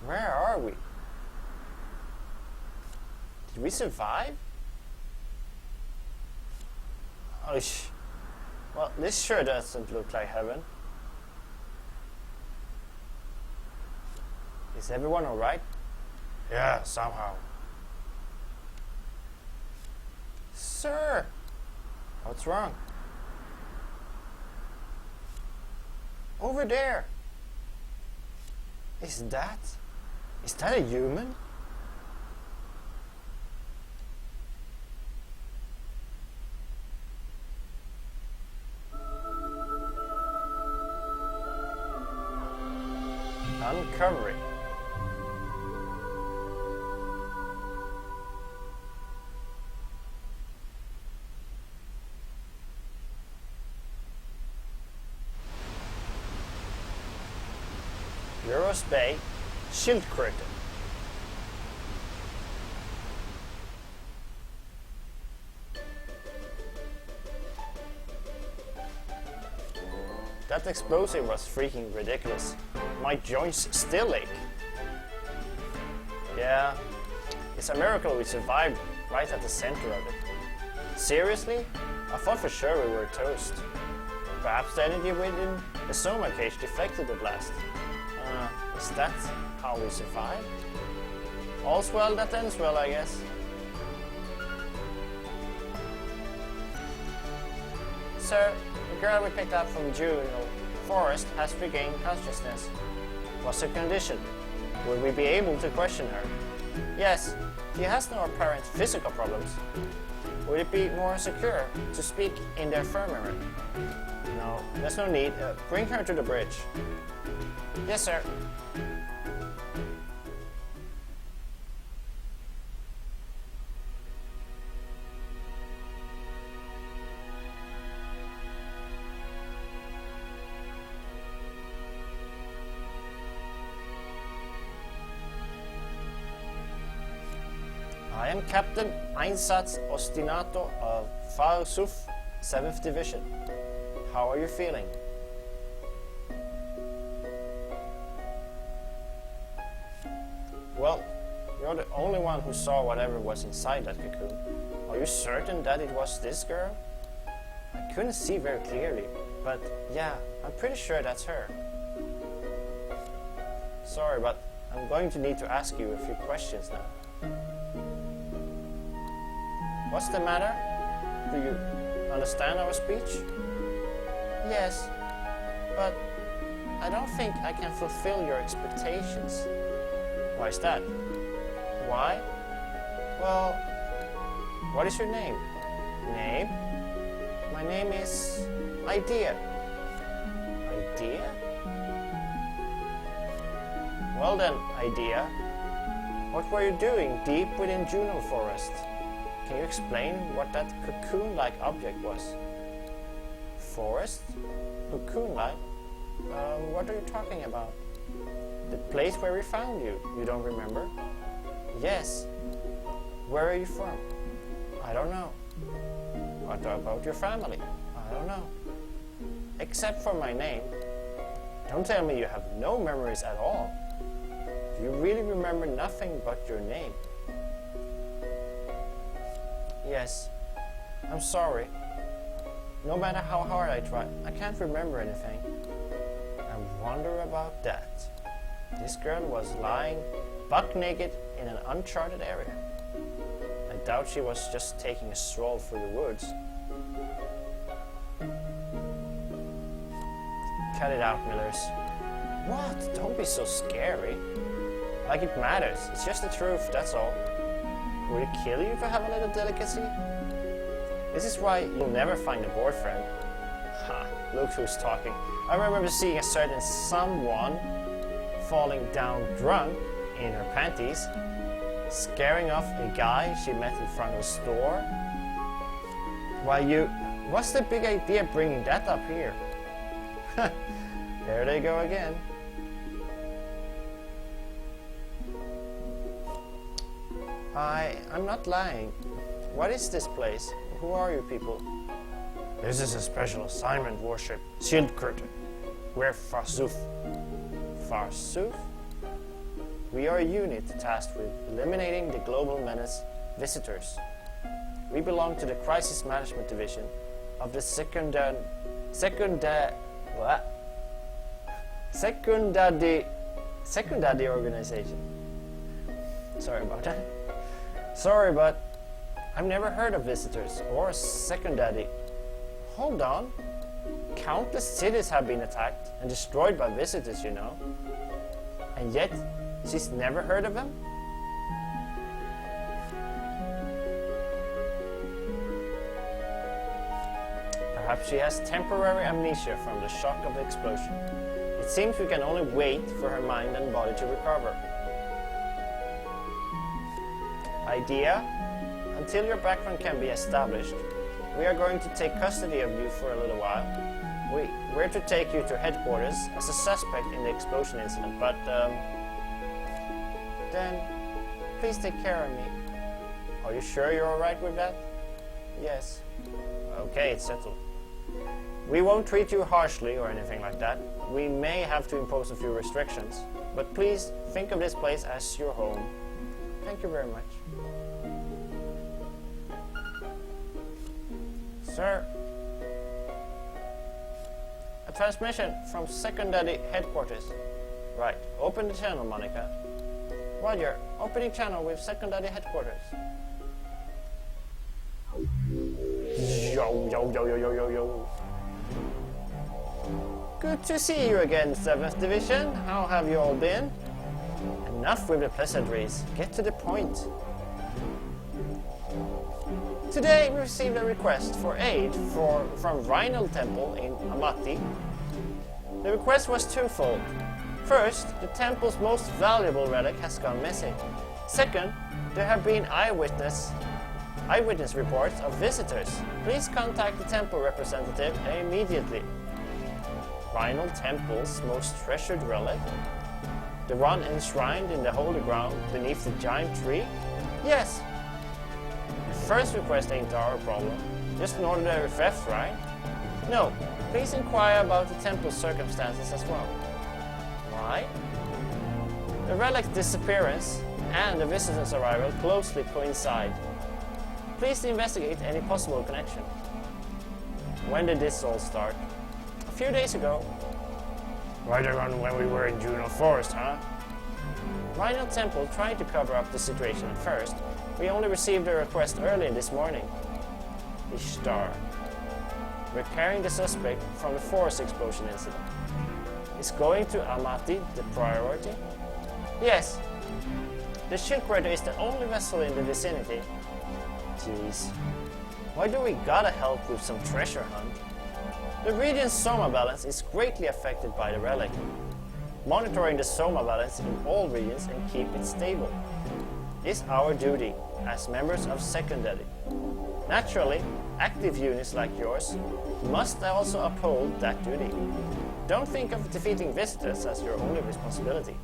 Where are we? Did we survive? Oh, well, this sure doesn't look like heaven. Is everyone alright? Yeah, somehow. Sir! What's wrong? Over there! Is that a human? Uncovering. Euros Bay, Schildkröte. That explosive was freaking ridiculous. My joints still ache. Yeah, it's a miracle we survived right at the center of it. Seriously? I thought for sure we were toast. Perhaps the energy within the Soma cage deflected the blast. Is that how we survived? All's well that ends well, I guess. Sir, the girl we picked up from Juneau Forest has regained consciousness. What's her condition? Will we be able to question her? Yes, she has no apparent physical problems. Would it be more secure to speak in the infirmary? No, there's no need. Bring her to the bridge. Yes, sir. I am Captain Einsatz Ostinato of Farsuf, 7th Division. How are you feeling? Well, you're the only one who saw whatever was inside that cocoon. Are you certain that it was this girl? I couldn't see very clearly, but yeah, I'm pretty sure that's her. Sorry, but I'm going to need to ask you a few questions now. What's the matter? Do you understand our speech? Yes, but I don't think I can fulfill your expectations. Why is that? Why? Well, what is your name? Name? My name is Idea. Idea? Well then, Idea, what were you doing deep within Juneau Forest? Can you explain what that cocoon-like object was? Forest? Cocoon-like? What are you talking about? The place where we found you, you don't remember? Yes. Where are you from? I don't know. What about your family? I don't know. Except for my name. Don't tell me you have no memories at all. You really remember nothing but your name. Yes. I'm sorry. No matter how hard I try, I can't remember anything. I wonder about that. This girl was lying buck naked in an uncharted area. I doubt she was just taking a stroll through the woods. Cut it out, Millers. What? Don't be so scary. Like it matters. It's just the truth, that's all. Would it kill you if I have a little delicacy? This is why you'll never find a boyfriend. Ha, look who's talking. I remember seeing a certain someone falling down drunk in her panties, scaring off a guy she met in front of a store. What's the big idea bringing that up here? There they go again. I'm not lying. What is this place? Who are you people? This is a special assignment warship, Schildkröte. We're Farsuf. Farsuf? We are a unit tasked with eliminating the global menace visitors. We belong to the Crisis Management Division of the Secundadi organization. Sorry about that. Sorry, but I've never heard of visitors or Secundadi. Hold on. Countless cities have been attacked and destroyed by visitors, you know. And yet, she's never heard of them? Perhaps she has temporary amnesia from the shock of the explosion. It seems we can only wait for her mind and body to recover. Idea? Until your background can be established, we are going to take custody of you for a little while. We're to take you to headquarters as a suspect in the explosion incident, but then please take care of me. Are you sure you're alright with that? Yes. Okay, it's settled. We won't treat you harshly or anything like that. We may have to impose a few restrictions, but please think of this place as your home. Thank you very much. Sir, a transmission from secondary headquarters. Right, open the channel, Monica. Roger, opening channel with secondary headquarters. Yo, yo, yo, yo, yo, yo, yo. Good to see you again, 7th Division. How have you all been? Enough with the pleasantries. Get to the point. Today we received a request for aid from Reinald Temple in Amati. The request was twofold. First, the temple's most valuable relic has gone missing. Second, there have been eyewitness reports of visitors. Please contact the temple representative immediately. Reinald Temple's most treasured relic? The one enshrined in the holy ground beneath the giant tree? Yes. The first request ain't our problem. Just an ordinary theft, right? No. Please inquire about the temple's circumstances as well. Why? The relic's disappearance and the visitor's arrival closely coincide. Please investigate any possible connection. When did this all start? A few days ago. Right around when we were in Juno Forest, huh? Reinald Temple tried to cover up the situation at first. We only received a request early this morning. Ishtar. We're carrying the suspect from the forest explosion incident. Is going to Amati the priority? Yes. The shipwrighter is the only vessel in the vicinity. Jeez. Why do we gotta help with some treasure hunt? The region's Soma balance is greatly affected by the relic. Monitoring the Soma balance in all regions and keep it stable is our duty as members of Secondary. Naturally, active units like yours must also uphold that duty. Don't think of defeating visitors as your only responsibility.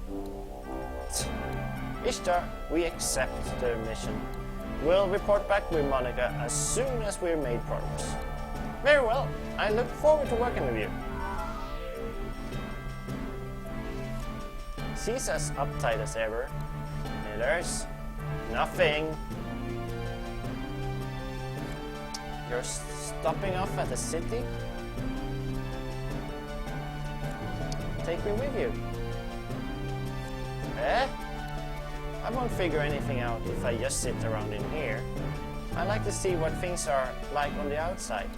Ishtar, we accept the mission. We'll report back with Monica as soon as we've made progress. Very well, I look forward to working with you. She's as uptight as ever. There's nothing. You're stopping off at the city? Take me with you. Eh? I won't figure anything out if I just sit around in here. I like to see what things are like on the outside.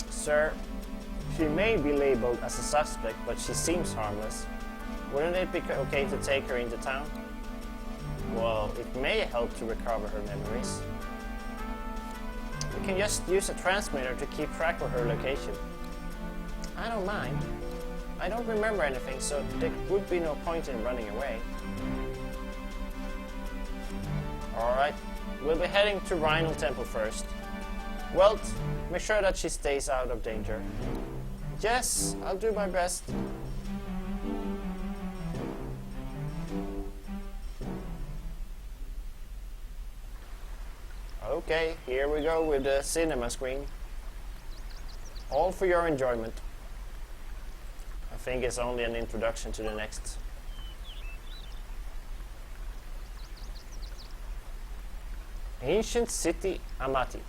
Sir, she may be labeled as a suspect, but she seems harmless. Wouldn't it be okay to take her into town? Well, it may help to recover her memories. We can just use a transmitter to keep track of her location. I don't mind. I don't remember anything, so there would be no point in running away. Alright, we'll be heading to Reinald Temple first. Well, make sure that she stays out of danger. Yes, I'll do my best. Okay, here we go with the cinema screen. All for your enjoyment. I think it's only an introduction to the next. Ancient city Amati.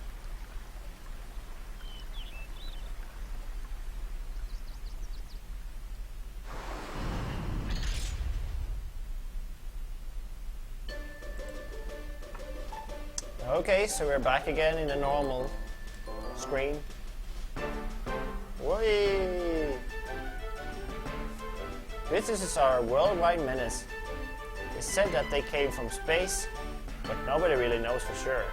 Okay, so we're back again in the normal screen. Whee! This is our worldwide menace. It's said that they came from space, but nobody really knows for sure.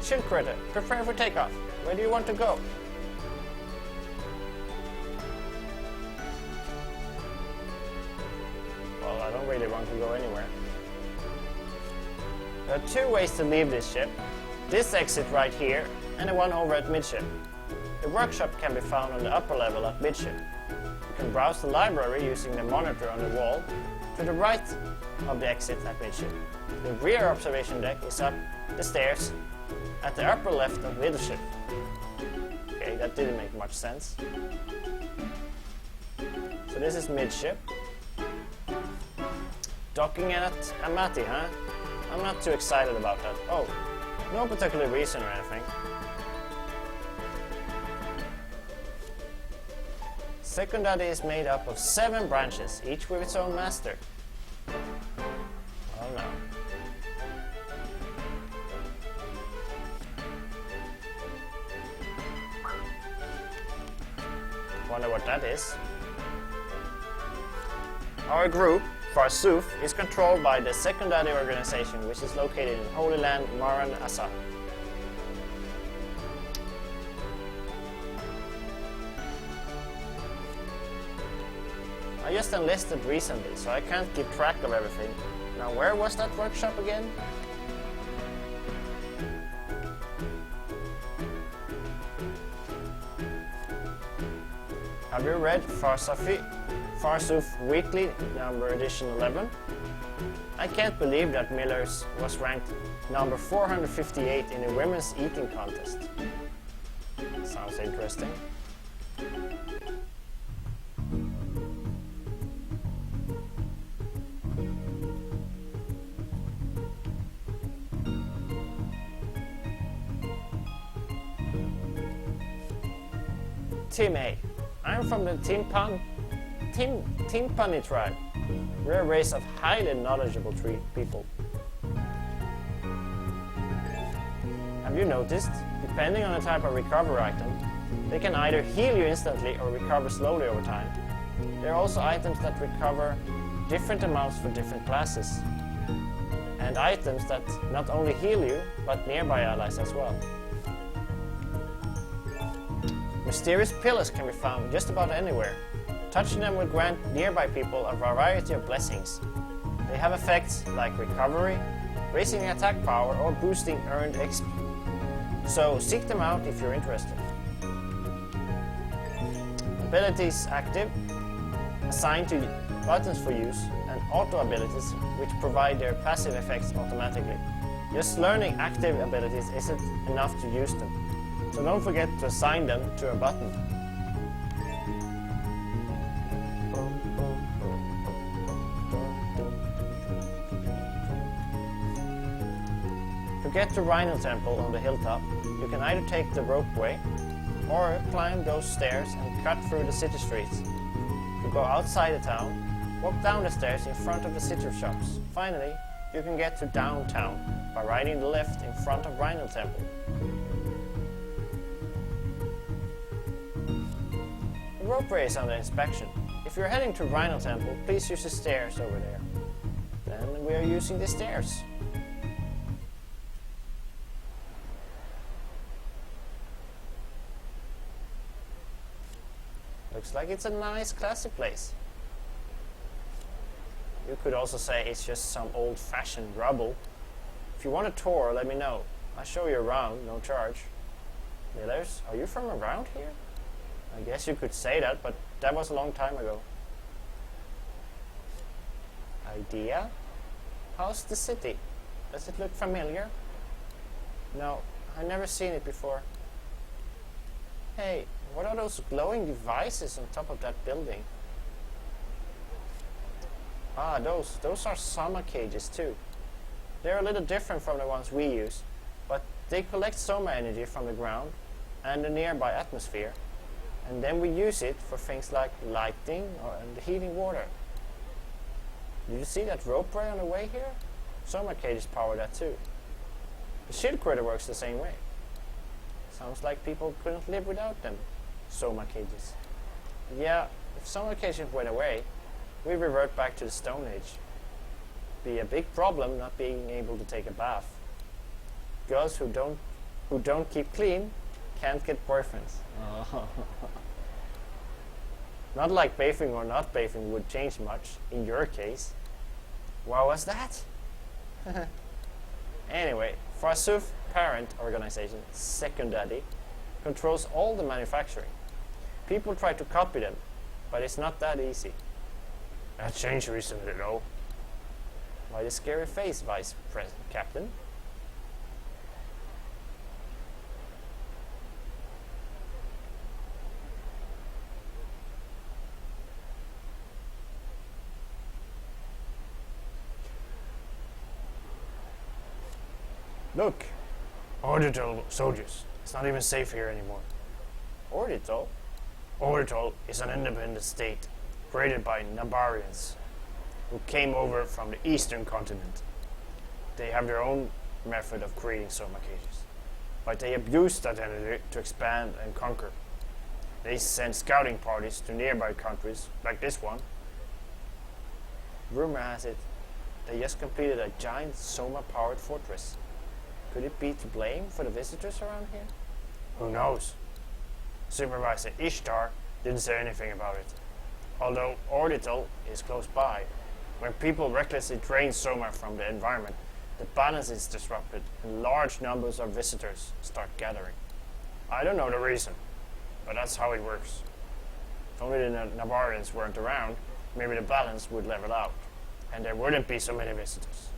Shield critter, prepare for takeoff. Where do you want to go? Well, I don't really want to go anywhere. There are two ways to leave this ship. This exit right here, and the one over at midship. The workshop can be found on the upper level at midship. You can browse the library using the monitor on the wall to the right of the exit at midship. The rear observation deck is up the stairs at the upper left of midship. Okay, that didn't make much sense. So this is midship. Docking at Amati, huh? I'm not too excited about that. Oh, no particular reason or anything. Secondary is made up of 7 branches, each with its own master. Oh no. Wonder what that is. Our group, Farsoof, is controlled by the Secondary organization, which is located in Holy Land, Maran Asa. I just enlisted recently, so I can't keep track of everything. Now, where was that workshop again? Have you read Farsoof Weekly, number edition 11? I can't believe that Miller's was ranked number 458 in a women's eating contest. Sounds interesting. Team A. I'm from the Timpani tribe. We're a race of highly knowledgeable people. Have you noticed, depending on the type of recover item, they can either heal you instantly or recover slowly over time. There are also items that recover different amounts for different classes. And items that not only heal you, but nearby allies as well. Mysterious pillars can be found just about anywhere. Touching them will grant nearby people a variety of blessings. They have effects like recovery, raising attack power, or boosting earned XP. So seek them out if you're interested. Abilities active, assigned to buttons for use, and auto abilities which provide their passive effects automatically. Just learning active abilities isn't enough to use them. So don't forget to assign them to a button. To get to Rhino Temple on the hilltop, you can either take the ropeway or climb those stairs and cut through the city streets. To go outside the town, walk down the stairs in front of the city shops. Finally, you can get to downtown by riding the left in front of Rhino Temple. The ropeway is under inspection. If you're heading to Rhino Temple, please use the stairs over there. Then we are using the stairs. Looks like it's a nice, classy place. You could also say it's just some old-fashioned rubble. If you want a tour, let me know. I'll show you around, no charge. Millers, are you from around here? I guess you could say that, but that was a long time ago. Idea? How's the city? Does it look familiar? No, I've never seen it before. Hey, what are those glowing devices on top of that building? Ah, those are Soma cages too. They're a little different from the ones we use, but they collect Soma energy from the ground and the nearby atmosphere. and then we use it for things like lighting and heating water. Did you see that rope right on the way here? Soma cages power that too. The shield critter works the same way. Sounds like people couldn't live without them. Soma cages. Yeah, if Soma cages went away, we revert back to the Stone Age. Be a big problem not being able to take a bath. Girls who don't keep clean can't get boyfriends. Not like bathing or not bathing would change much in your case. What was that? Anyway, Forsooth parent organization, Second Daddy, controls all the manufacturing. People try to copy them, but it's not that easy. That changed recently though. Why the scary face, Vice President Captain? Look, Orbital soldiers. It's not even safe here anymore. Orbital? Orbital is an independent state created by Nabarians who came over from the eastern continent. They have their own method of creating Soma cages, but they abuse that energy to expand and conquer. They send scouting parties to nearby countries, like this one. Rumor has it, they just completed a giant Soma-powered fortress. Could it be to blame for the visitors around here? Who knows? Supervisor Ishtar didn't say anything about it. Although Orbital is close by, when people recklessly drain Soma from the environment, the balance is disrupted and large numbers of visitors start gathering. I don't know the reason, but that's how it works. If only the Nabarians weren't around, maybe the balance would level out, and there wouldn't be so many visitors.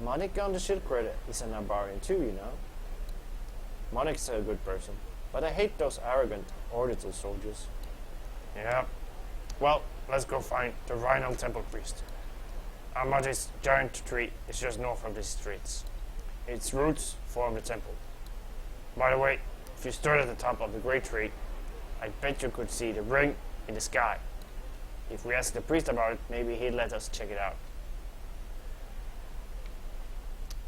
Monik on the shield critter is a Nabarian too, you know. Monik's a good person, but I hate those arrogant Orbital soldiers. Yeah. Well, let's go find the Rhinal Temple Priest. Amati's giant tree is just north of these streets. Its roots form the temple. By the way, if you stood at the top of the great tree, I bet you could see the ring in the sky. If we ask the priest about it, maybe he'd let us check it out.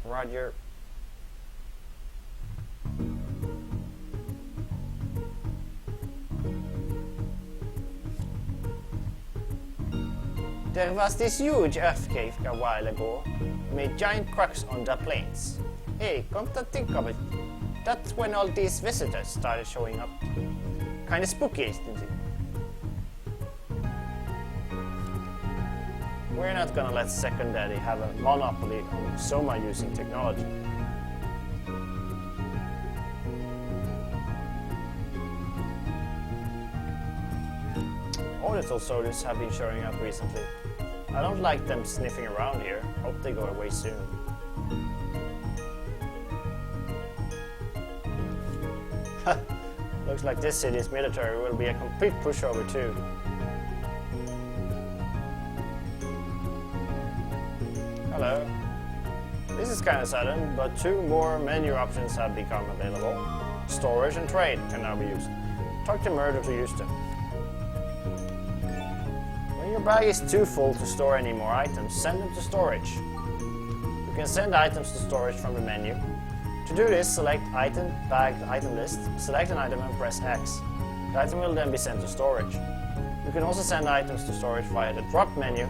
Roger. There was this huge earthquake a while ago, made giant cracks on the plains. Hey, come to think of it, that's when all these visitors started showing up. Kinda spooky, isn't it? We're not gonna let Second Daddy have a monopoly on Soma using technology. Orbital soldiers have been showing up recently. I don't like them sniffing around here. Hope they go away soon. Looks like this city's military will be a complete pushover too. Hello. This is kinda sudden, but 2 more menu options have become available. Storage and trade can now be used. Talk to Murder to use them. When your bag is too full to store any more items, send them to storage. You can send items to storage from the menu. To do this, select Item, Bagged Item List, select an item and press X. The item will then be sent to storage. You can also send items to storage via the drop menu,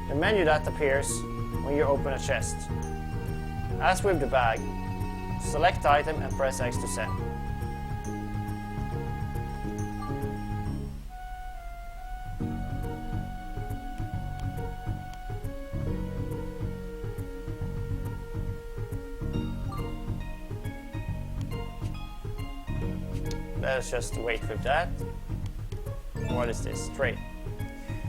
the menu that appears when you open a chest. As with the bag, select item and press X to send. Let's just wait with that. What is this? Trade.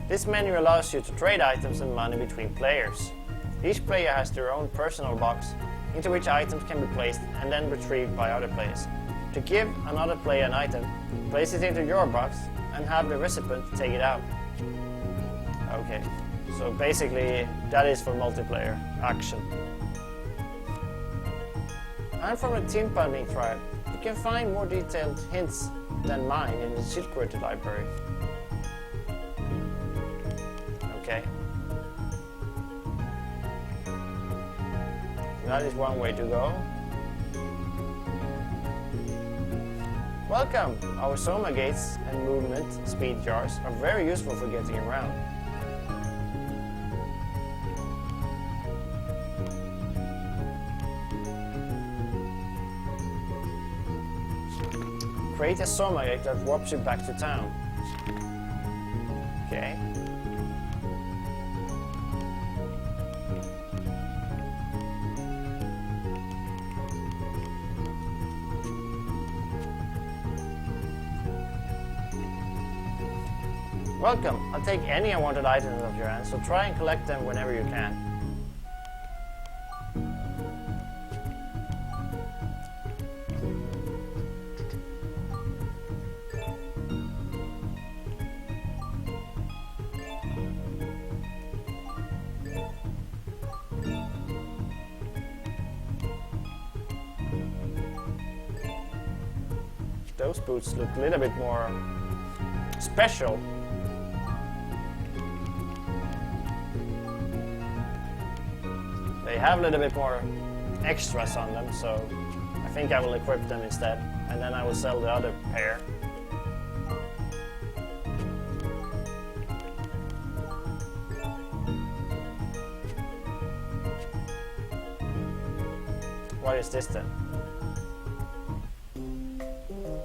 This menu allows you to trade items and money between players. Each player has their own personal box into which items can be placed and then retrieved by other players. To give another player an item, place it into your box and have the recipient take it out. Okay, so basically that is for multiplayer action. I'm from a team bonding tribe. You can find more detailed hints than mine in the ZirgoTV library. Okay. That is one way to go. Welcome! Our Soma gates and movement speed jars are very useful for getting around. Create a Soma gate that warps you back to town. Okay. Welcome! I'll take any unwanted items off your hand, so try and collect them whenever you can. Those boots look a little bit more special. They have a little bit more extras on them, so I think I will equip them instead, and then I will sell the other pair. What is this then?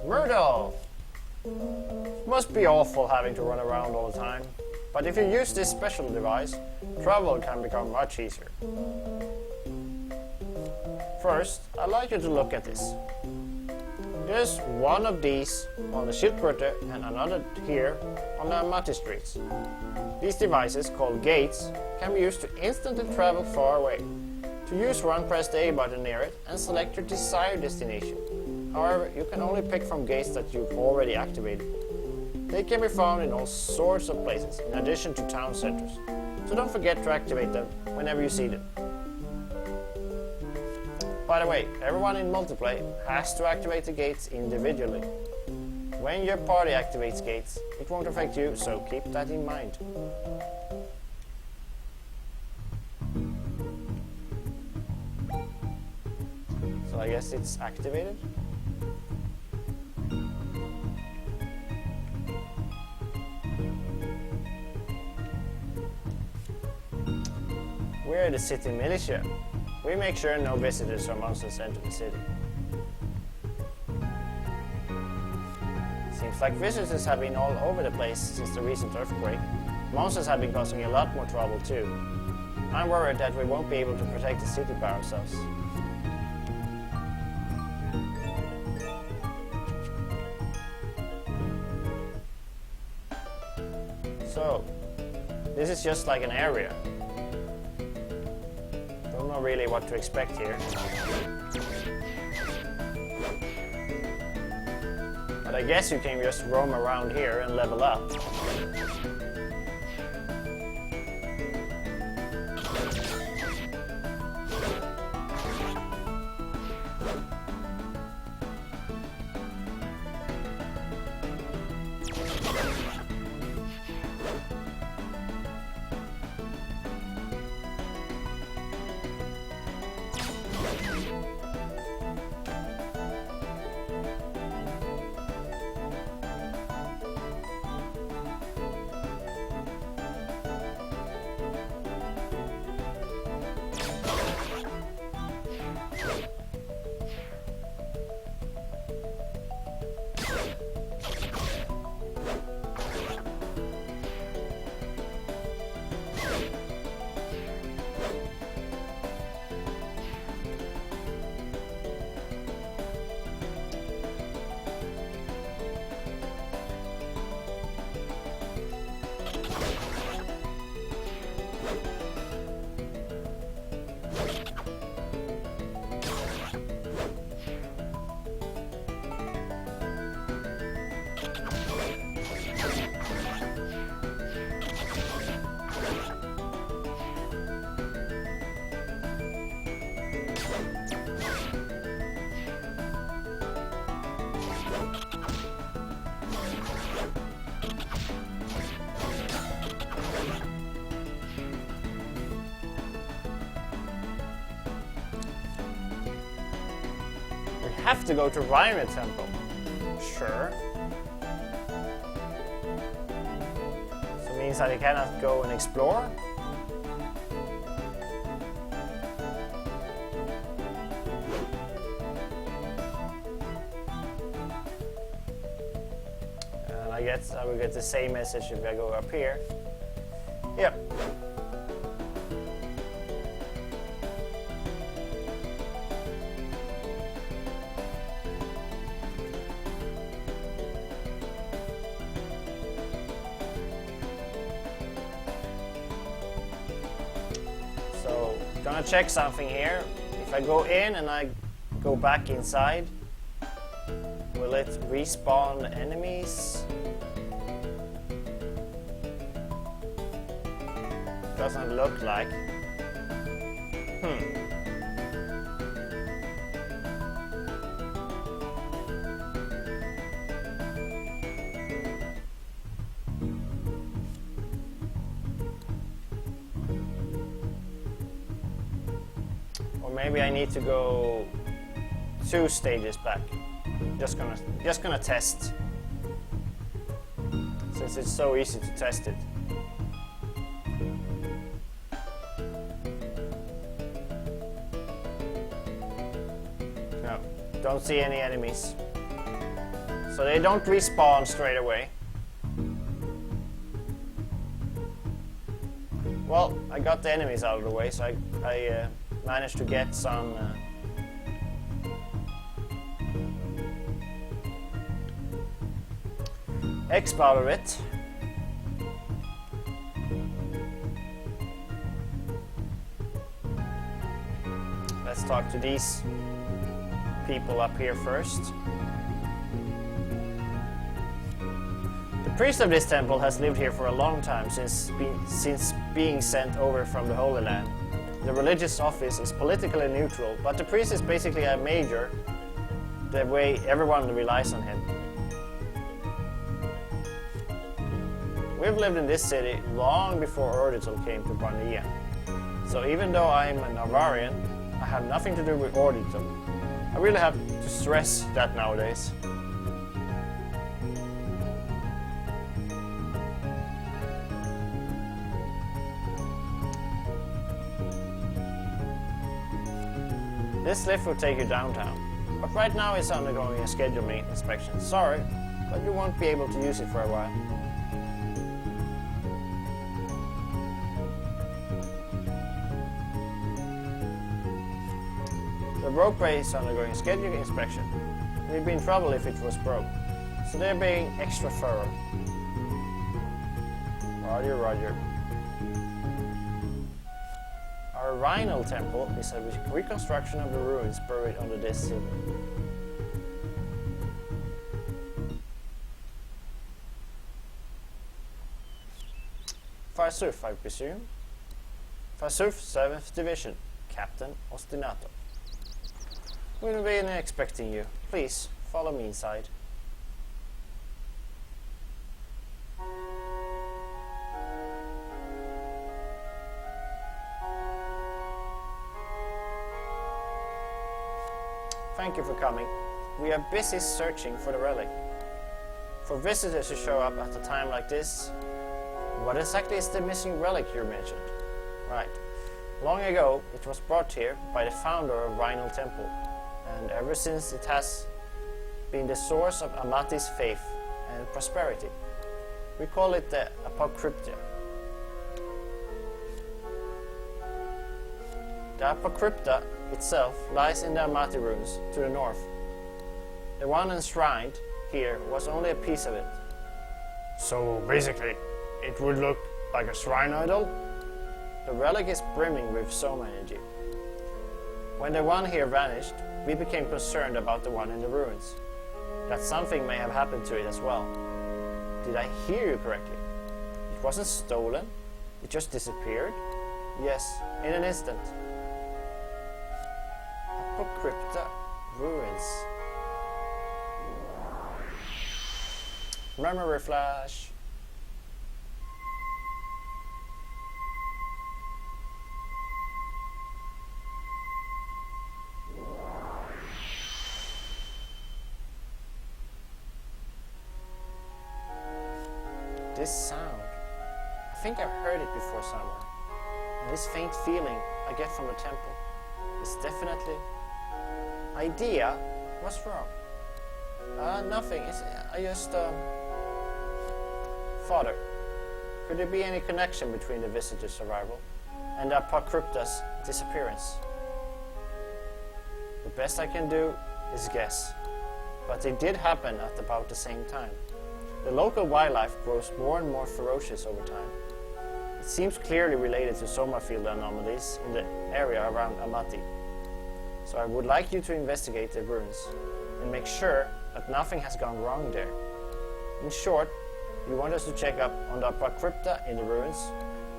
Myrtle! Must be awful having to run around all the time, but if you use this special device, travel can become much easier. First, I'd like you to look at this. There's one of these on the ZirgoTV and another here on the Amati streets. These devices, called gates, can be used to instantly travel far away. To use one, press the A button near it and select your desired destination. However, you can only pick from gates that you've already activated. They can be found in all sorts of places, in addition to town centers. So don't forget to activate them whenever you see them. By the way, everyone in multiplayer has to activate the gates individually. When your party activates gates, it won't affect you, so keep that in mind. So I guess it's activated. We're the city militia. We make sure no visitors or monsters enter the city. Seems like visitors have been all over the place since the recent earthquake. Monsters have been causing a lot more trouble too. I'm worried that we won't be able to protect the city by ourselves. So, this is just like an area. Don't know really what to expect here. But I guess you can just roam around here and level up. have to go to Rhino Temple. Sure. So it means that I cannot go and explore? And I guess I will get the same message if I go up here. Yep. So, gonna check something here. If I go in and I go back inside, will it respawn enemies? Doesn't look like. Or maybe I need to go 2 stages back. Just gonna test. Since it's so easy to test it. No, don't see any enemies. So they don't respawn straight away. Well, I got the enemies out of the way, so I managed to get some exp out of it. Let's talk to these people up here first. The priest of this temple has lived here for a long time, since being sent over from the Holy Land. The religious office is politically neutral, but the priest is basically a major, the way everyone relies on him. We've lived in this city long before Ordital came to Barnea. So even though I'm a Navarrian, I have nothing to do with Ordital. I really have to stress that nowadays. This lift will take you downtown, but right now it's undergoing a scheduled maintenance inspection. Sorry, but you won't be able to use it for a while. The ropeway is undergoing a scheduled inspection. We'd be in trouble if it was broke, so they're being extra thorough. Roger, roger. Our Rhino Temple is a reconstruction of the ruins buried under this city. Farsuf, I presume. Farsuf, 7th Division, Captain Ostinato. We'll be expecting you. Please, follow me inside. Thank you for coming. We are busy searching for the relic. For visitors to show up at a time like this, what exactly is the missing relic you mentioned? Right. Long ago, it was brought here by the founder of Rhino Temple, and ever since it has been the source of Amati's faith and prosperity. We call it the Apocrypta. The Apocrypta itself lies in the Amati ruins to the north. The one enshrined here was only a piece of it. So basically, it would look like a shrine idol? The relic is brimming with Soma energy. When the one here vanished, we became concerned about the one in the ruins. That something may have happened to it as well. Did I hear you correctly? It wasn't stolen? It just disappeared? Yes, in an instant. Apocrypta ruins. Memory flash. This sound. I think I've heard it before somewhere. And this faint feeling I get from the temple is definitely... Idea? What's wrong? Nothing. I just... Father, could there be any connection between the visitor's arrival and the Apocrypta's disappearance? The best I can do is guess, but they did happen at about the same time. The local wildlife grows more and more ferocious over time. It seems clearly related to Soma field anomalies in the area around Amati. So I would like you to investigate the ruins and make sure that nothing has gone wrong there. In short, you want us to check up on the Apocrypta in the ruins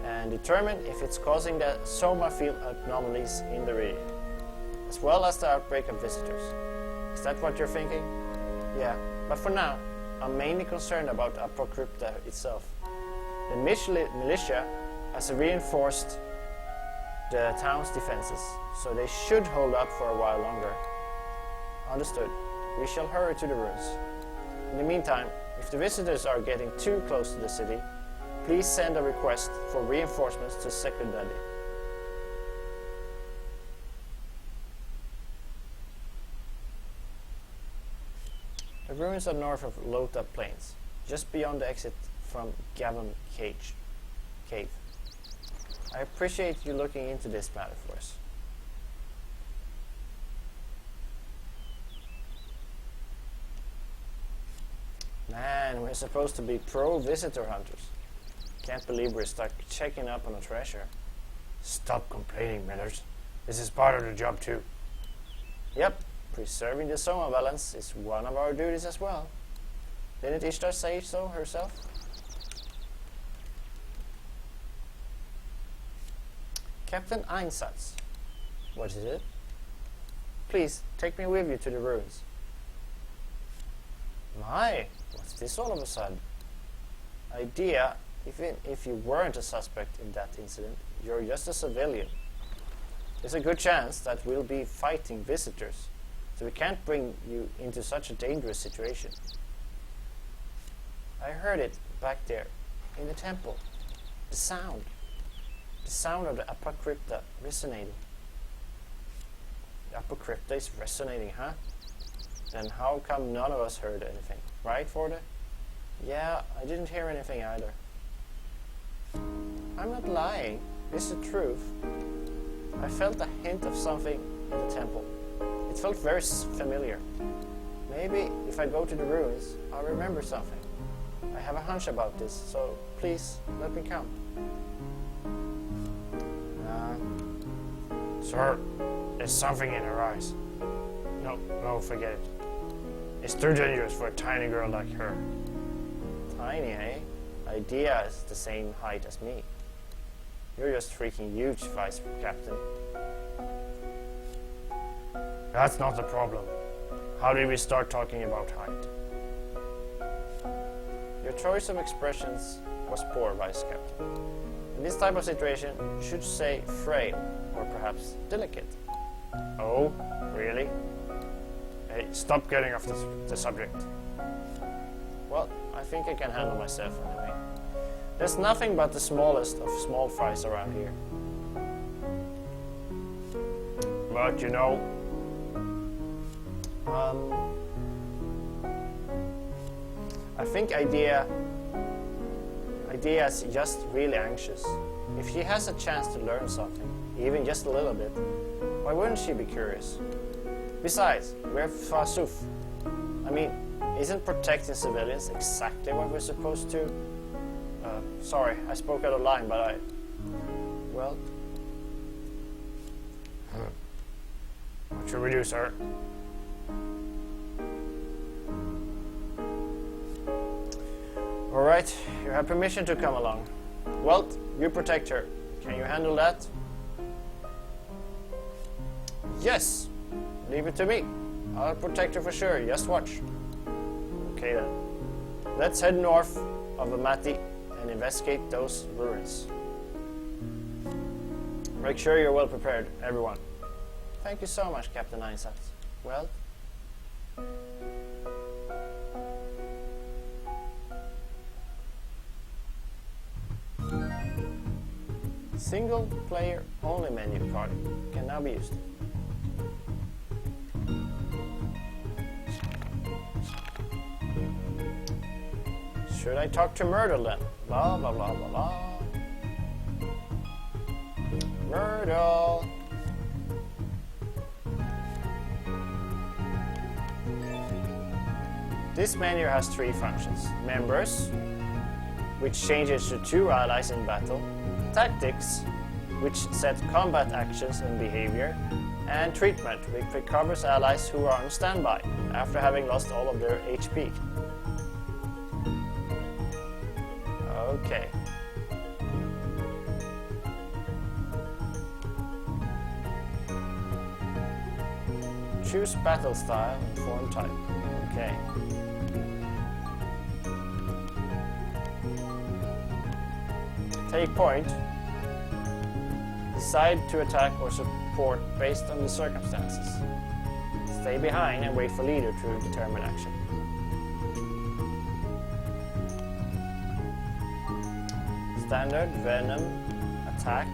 and determine if it's causing the Soma field anomalies in the region, as well as the outbreak of visitors. Is that what you're thinking? Yeah, but for now, I'm mainly concerned about the Apocrypta itself. The militia has reinforced the town's defenses, so they should hold up for a while longer. Understood. We shall hurry to the ruins. In the meantime, if the visitors are getting too close to the city, please send a request for reinforcements to Secondary. The ruins are north of Lota Plains, just beyond the exit from Gavon Cave. I appreciate you looking into this matter for us. Man, we're supposed to be pro-visitor hunters. Can't believe we're stuck checking up on a treasure. Stop complaining, Millers. This is part of the job too. Yep, preserving the Soma balance is one of our duties as well. Didn't Ishtar say so herself? Captain Einsatz. What is it? Please, take me with you to the ruins. My, what's this all of a sudden? Idea, even if you weren't a suspect in that incident, you're just a civilian. There's a good chance that we'll be fighting visitors, so we can't bring you into such a dangerous situation. I heard it back there, in the temple. The sound of the Apocrypta resonating. The Apocrypta is resonating, huh? Then how come none of us heard anything? Right, Forda? Yeah, I didn't hear anything either. I'm not lying. This is the truth. I felt a hint of something in the temple. It felt very familiar. Maybe if I go to the ruins, I'll remember something. I have a hunch about this, so please let me come. Sir, there's something in her eyes. No, forget it. It's too dangerous for a tiny girl like her. Tiny, eh? Idea is the same height as me. You're just freaking huge, Vice Captain. That's not the problem. How did we start talking about height? Your choice of expressions was poor, Vice Captain. In this type of situation, you should say frail, or perhaps delicate. Oh, really? Hey, stop getting off the subject. Well, I think I can handle myself anyway. There's nothing but the smallest of small fries around here. But you know, I think Idea's just really anxious. If she has a chance to learn something, even just a little bit, why wouldn't she be curious? Besides, we're Fasuf. I mean, isn't protecting civilians exactly what we're supposed to? Sorry, I spoke out of line, but well... What should we do, sir? Alright, you have permission to come along. Welt, you protect her. Can you handle that? Yes! Leave it to me. I'll protect her for sure, just watch. Okay then. Let's head north of Amati and investigate those ruins. Make sure you're well prepared, everyone. Thank you so much, Captain Einsatz. Well? Single player only menu party can now be used. Should I talk to Myrtle then? Blah blah blah blah blah. Myrtle! This menu has 3 functions. Members, which changes to 2 allies in battle. Tactics, which set combat actions and behavior. And treatment, which recovers allies who are on standby after having lost all of their HP. Okay. Choose battle style and form type. Okay. Take point. Decide to attack or support based on the circumstances. Stay behind and wait for leader to determine action. Standard, Venom, attack.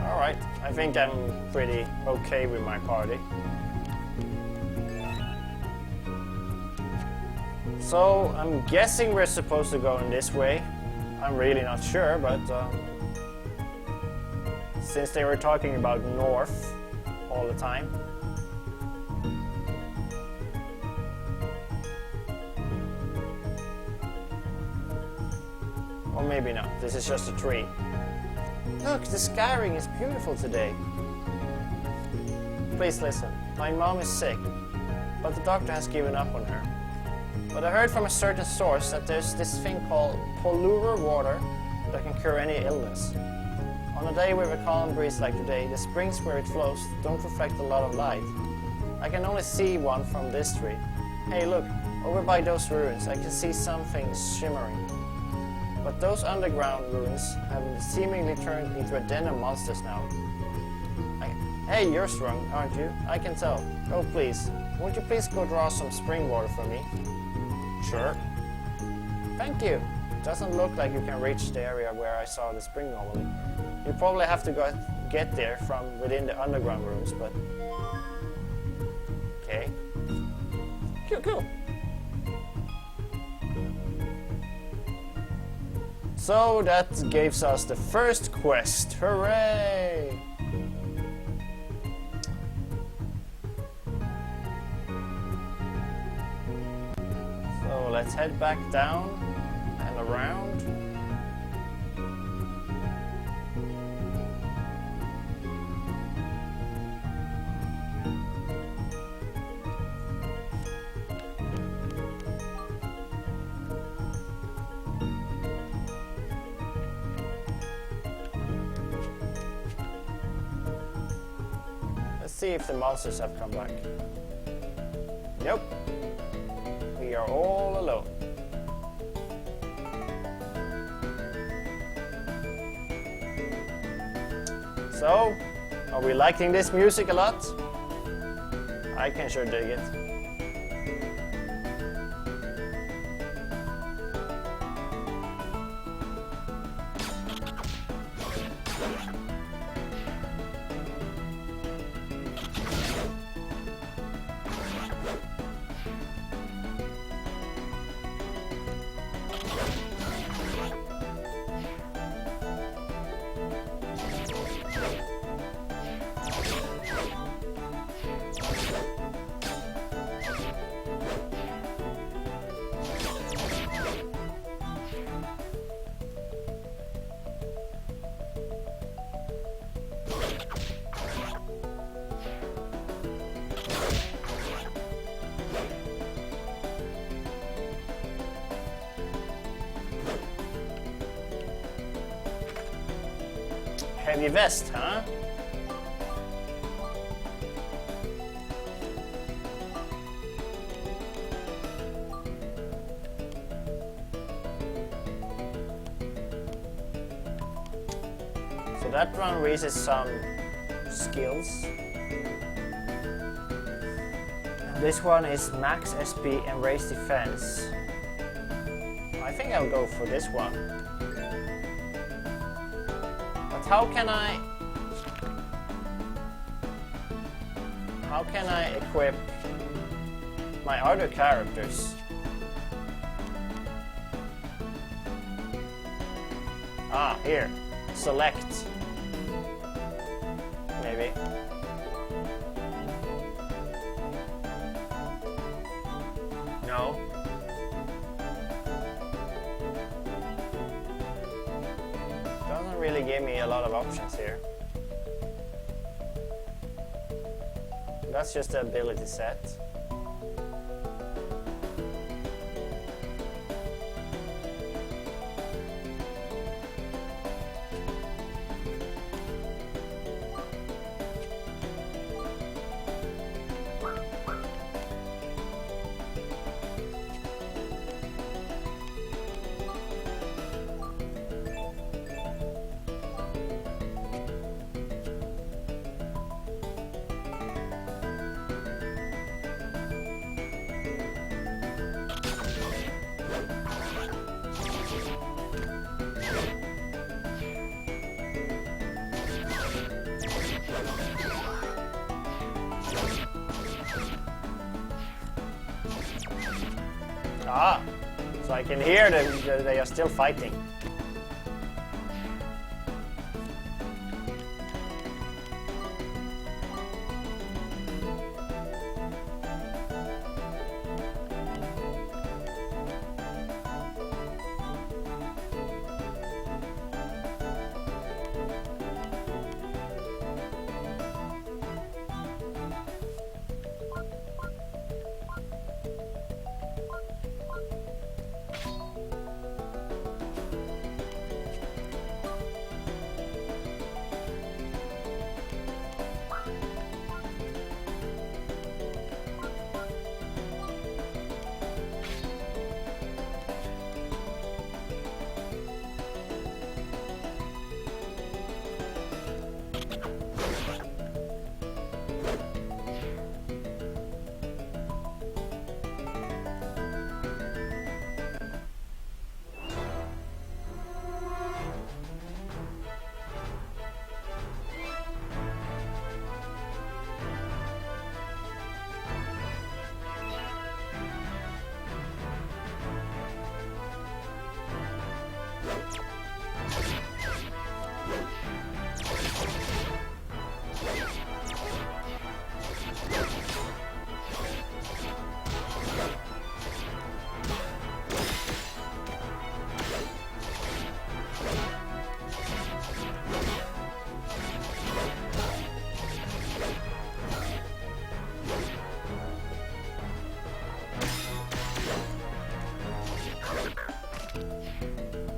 Alright, I think I'm pretty okay with my party. So, I'm guessing we're supposed to go in this way. I'm really not sure, but since they were talking about north all the time. Or maybe not, this is just a tree. Look, the skyring is beautiful today. Please listen. My mom is sick, but the doctor has given up on her. But I heard from a certain source that there's this thing called polar water that can cure any illness. On a day with a calm breeze like today, the springs where it flows don't reflect a lot of light. I can only see one from this tree. Hey, look, over by those ruins, I can see something shimmering. But those underground ruins have seemingly turned into a den of monsters now. Hey, you're strong, aren't you? I can tell. Oh, please. Won't you please go draw some spring water for me? Sure. Thank you. Doesn't look like you can reach the area where I saw the spring normally. You probably have to get there from within the underground rooms, but... Okay. Cool. So that gives us the first quest. Hooray! So let's head back down and around. See if the monsters have come back. Nope. We are all alone. So, are we liking this music a lot? I can sure dig it. Heavy vest, huh? So that one raises some skills. And this one is max SP and raise defense. I think I'll go for this one. But how can I equip my other characters? Ah, here. Select. Maybe. No. Doesn't really give me a lot of options here. That's just the ability set. Ah, so I can hear them, they are still fighting.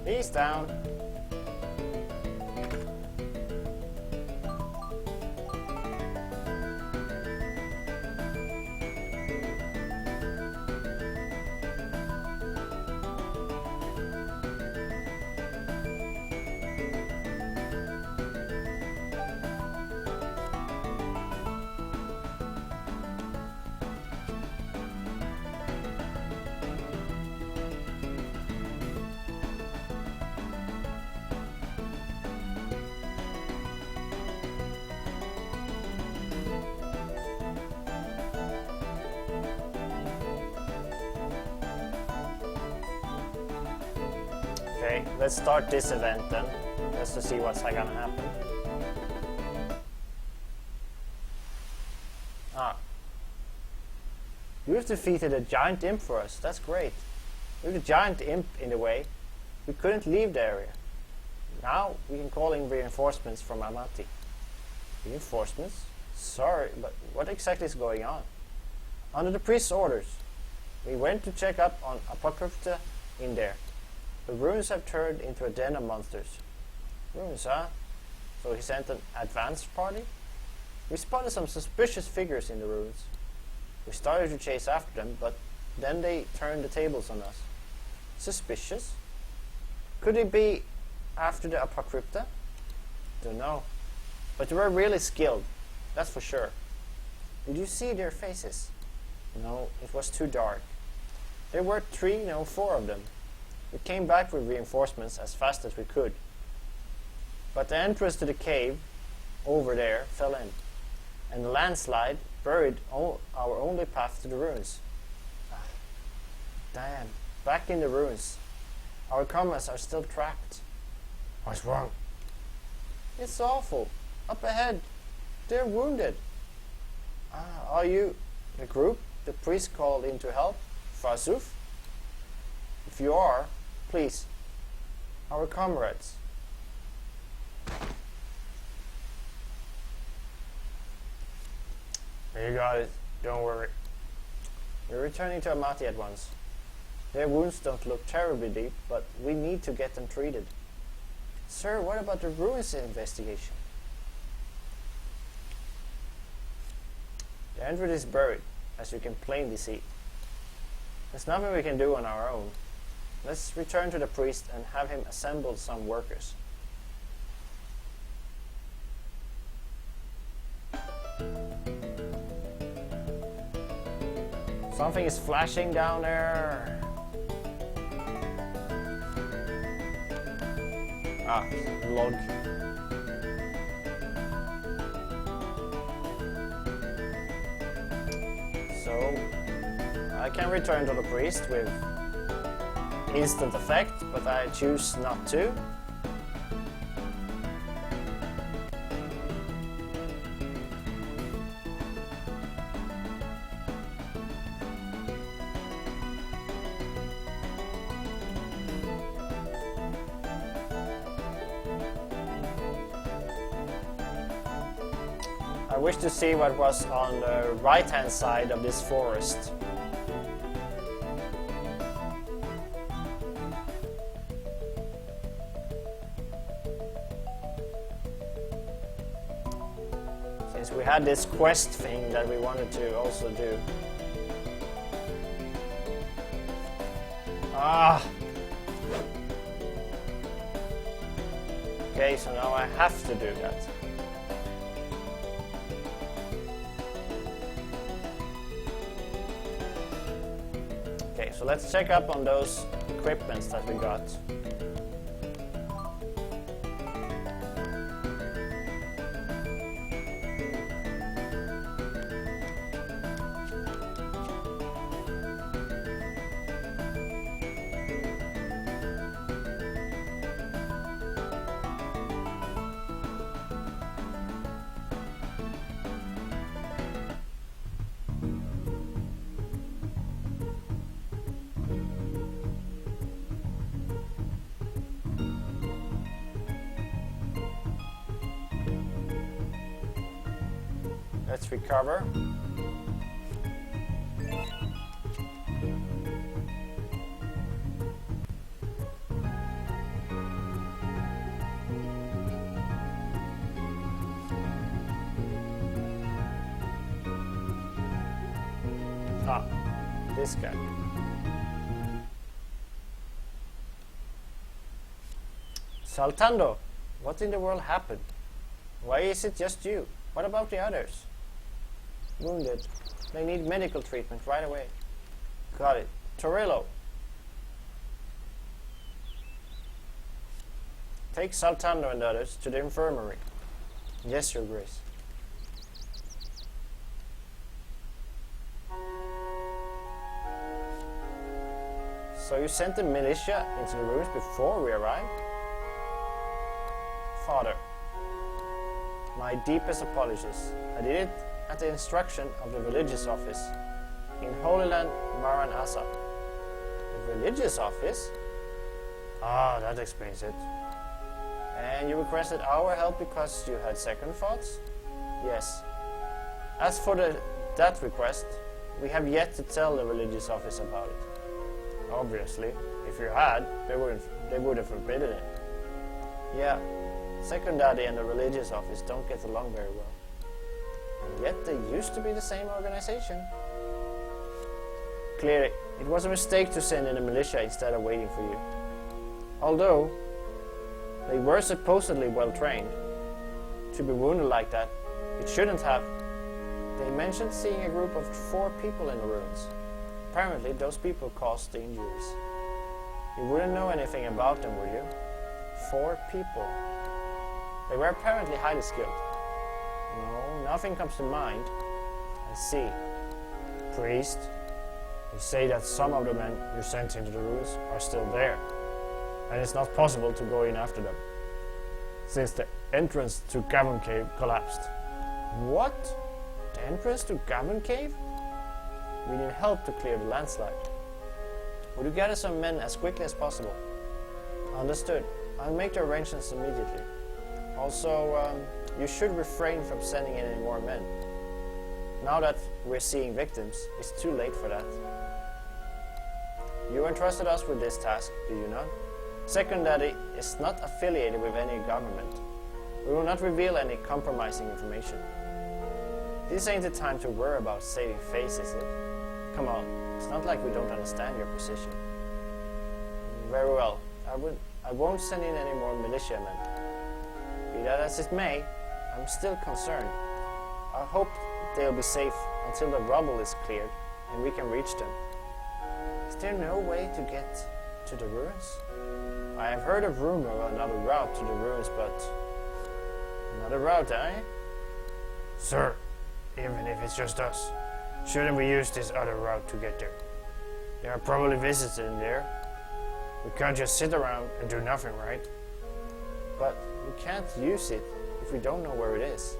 He's down. Okay, let's start this event then, just to see what's gonna happen. Ah. You've defeated a giant imp for us, that's great. With a giant imp in the way, we couldn't leave the area. Now we can call in reinforcements from Amati. Reinforcements? Sorry, but what exactly is going on? Under the priest's orders, we went to check up on Apocrypha in there. The ruins have turned into a den of monsters. Ruins, huh? so he sent an advance party. We spotted some suspicious figures in the ruins. We started to chase after them, but then they turned the tables on us. Suspicious? Could it be after the Apocrypta? Don't know. But they were really skilled, that's for sure. Did you see their faces? No, it was too dark. There were 4 of them. We came back with reinforcements as fast as we could. But the entrance to the cave over there fell in, and the landslide buried our only path to the ruins. Damn, back in the ruins. Our comrades are still trapped. What's wrong? It's awful. Up ahead. They're wounded. Are you the group the priest called in to help? Fasuf? If you are, please. Our comrades. You got it. Don't worry. We're returning to Amati at once. Their wounds don't look terribly deep, but we need to get them treated. Sir, what about the ruins investigation? The entrance is buried, as you can plainly see. There's nothing we can do on our own. Let's return to the priest and have him assemble some workers. Something is flashing down there. Log. So, I can return to the priest with instant effect, but I choose not to. I wish to see what was on the right-hand side of this forest. Since we had this quest thing that we wanted to also do. Okay, so now I have to do that. Okay, so let's check up on those equipments that we got. Let's recover. This guy. Saltando, what in the world happened? Why is it just you? What about the others? Wounded. They need medical treatment right away. Got it. Torillo. Take Saltando and the others to the infirmary. Yes, Your Grace. So you sent the militia into the ruins before we arrived? Father, my deepest apologies. I did it at the instruction of the religious office in Holy Land Maran Asa. The religious office? Ah, that explains it. And you requested our help because you had second thoughts? Yes. As for that request, we have yet to tell the religious office about it. Obviously, if you had, they would have forbidden it. Yeah, Secondary and the religious office don't get along very well. And yet they used to be the same organization. Clearly, it was a mistake to send in a militia instead of waiting for you. Although, they were supposedly well trained. To be wounded like that, it shouldn't have. They mentioned seeing a group of 4 people in the ruins. Apparently, those people caused the injuries. You wouldn't know anything about them, would you? 4 people. They were apparently highly skilled. No, nothing comes to mind. I see. Priest, you say that some of the men you sent into the ruins are still there, and it's not possible to go in after them, since the entrance to Gavin Cave collapsed. What? The entrance to Gavin Cave? We need help to clear the landslide. Would you gather some men as quickly as possible? Understood. I'll make the arrangements immediately. Also, you should refrain from sending in any more men. Now that we're seeing victims, it's too late for that. You entrusted us with this task, do you not? Secondary is not affiliated with any government. We will not reveal any compromising information. This ain't the time to worry about saving face, is it? Come on, it's not like we don't understand your position. Very well, I won't send in any more militiamen. Be that as it may, I'm still concerned. I hope they'll be safe until the rubble is cleared and we can reach them. Is there no way to get to the ruins? I have heard a rumor of another route to the ruins, but... Another route, eh? Sir, even if it's just us, shouldn't we use this other route to get there? There are probably visitors in there. We can't just sit around and do nothing, right? But we can't use it if we don't know where it is.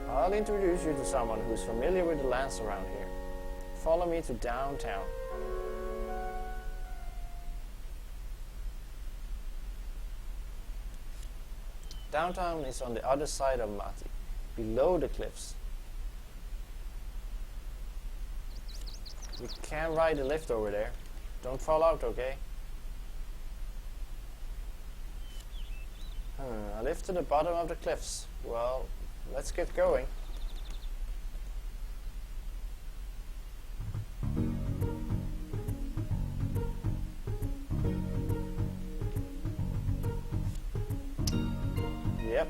I'll introduce you to someone who's familiar with the lands around here. Follow me to downtown. Downtown is on the other side of Mati, below the cliffs. We can't ride the lift over there. Don't fall out, okay? A lift to the bottom of the cliffs. Well, let's get going. Yep.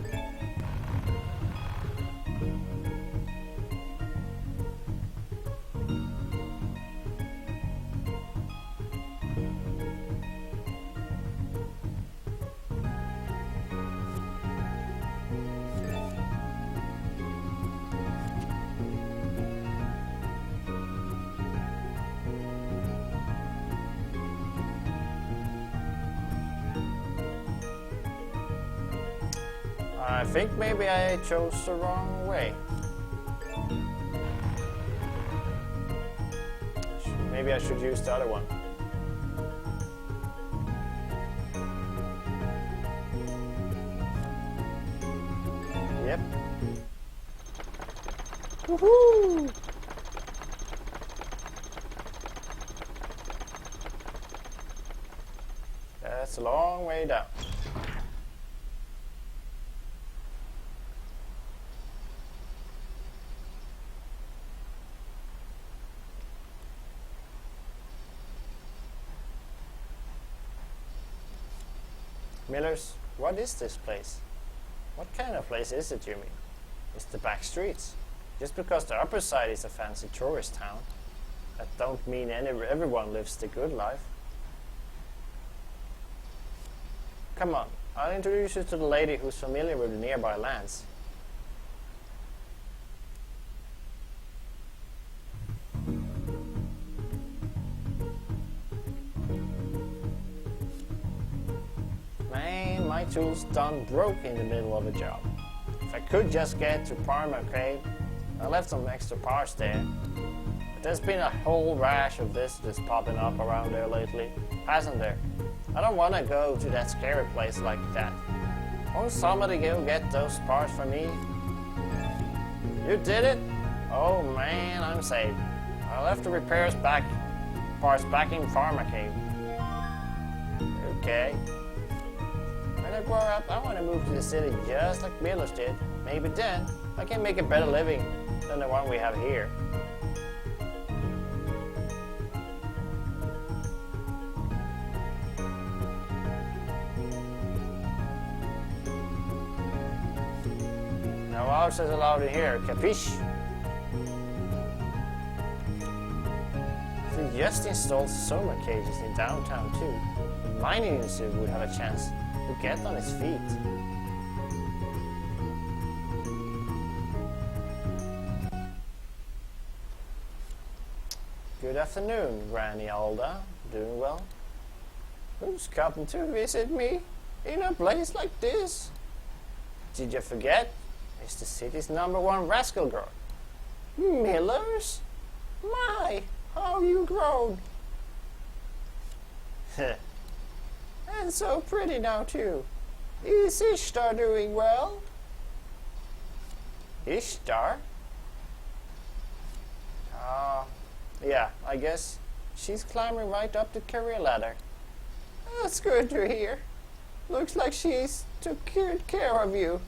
I think maybe I chose the wrong way. Maybe I should use the other one. Yep. Woohoo! That's a long way down. Millers, what is this place? What kind of place is it, you mean? It's the back streets. Just because the upper side is a fancy tourist town, that don't mean everyone lives the good life. Come on, I'll introduce you to the lady who's familiar with the nearby lands. My tools done broke in the middle of a job. If I could just get to Parma Cave, I left some extra parts there. But there's been a whole rash of this just popping up around there lately, hasn't there? I don't want to go to that scary place like that. Won't somebody go get those parts for me? You did it? Oh man, I'm saved. I left the parts back in Parma Cave. Okay. grow up, I want to move to the city just like Milos did. Maybe then I can make a better living than the one we have here. No houses allowed in here, capiche? If we just installed Soma cages in downtown too, the mining industry would have a chance to get on its feet. Good afternoon, Granny Alda. Doing well? Who's coming to visit me in a place like this? Did you forget? It's the city's #1 rascal girl. Millers? My, how you grown! And so pretty now too. Is Ishtar doing well? Ishtar? Yeah, I guess she's climbing right up the career ladder. That's good to hear. Looks like she's took good care of you.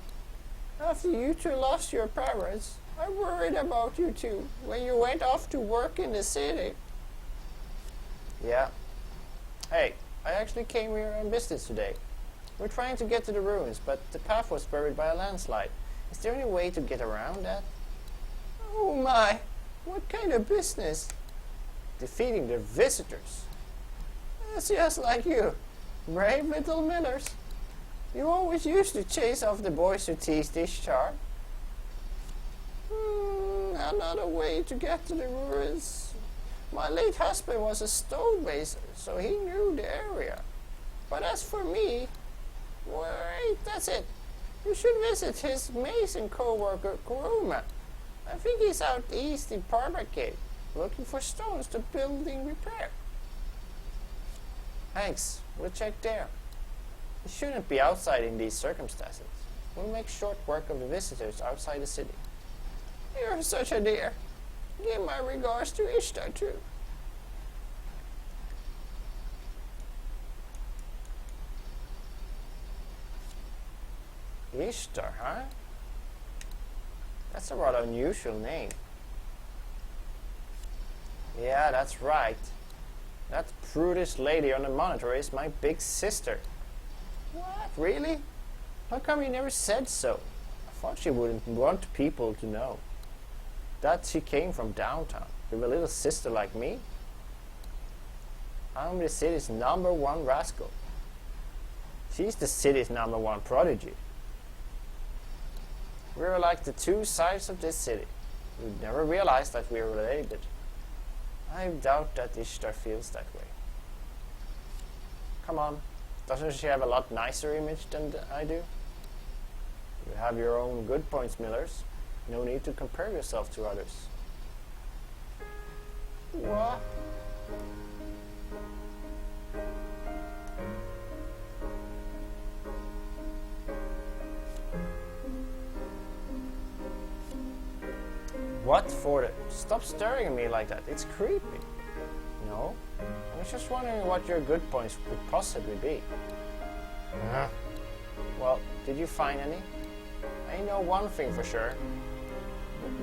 After you two lost your parents, I worried about you two when you went off to work in the city. Yeah. Hey, I actually came here on business today. We're trying to get to the ruins, but the path was buried by a landslide. Is there any way to get around that? Oh my, what kind of business? Defeating the visitors. That's just like you, brave little Millers. You always used to chase off the boys who teased Ishtar. Another way to get to the ruins. My late husband was a stonemason, so he knew the area. But as for me, wait, that's it. You should visit his mason co-worker, Kuruma. I think he's out east in Parmargate, looking for stones to building repair. Thanks, we'll check there. It shouldn't be outside in these circumstances. We'll make short work of the visitors outside the city. You're such a dear. Give my regards to Ishtar too. Ishtar, huh? That's a rather unusual name. Yeah, that's right. That prudish lady on the monitor is my big sister. What? Really? How come you never said so? I thought she wouldn't want people to know that she came from downtown with a little sister like me. I'm the city's #1 rascal. She's the city's #1 prodigy. We're like the two sides of this city. We'd never realized that we were related. I doubt that Ishtar feels that way. Come on, doesn't she have a lot nicer image than I do? You have your own good points, Millers. No need to compare yourself to others. What? What for the... Stop staring at me like that. It's creepy. No? I was just wondering what your good points could possibly be. Well, did you find any? I know one thing for sure.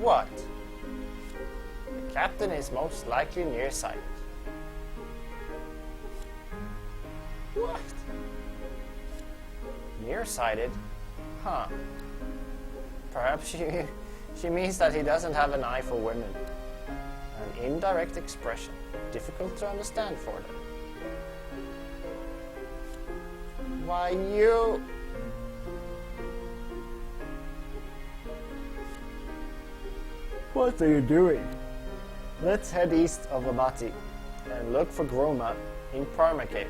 What? The captain is most likely nearsighted. What? Nearsighted? Huh. Perhaps she means that he doesn't have an eye for women. An indirect expression, difficult to understand for them. Why, you... What are you doing? Let's head east of Amati and look for Groma in Parmargate.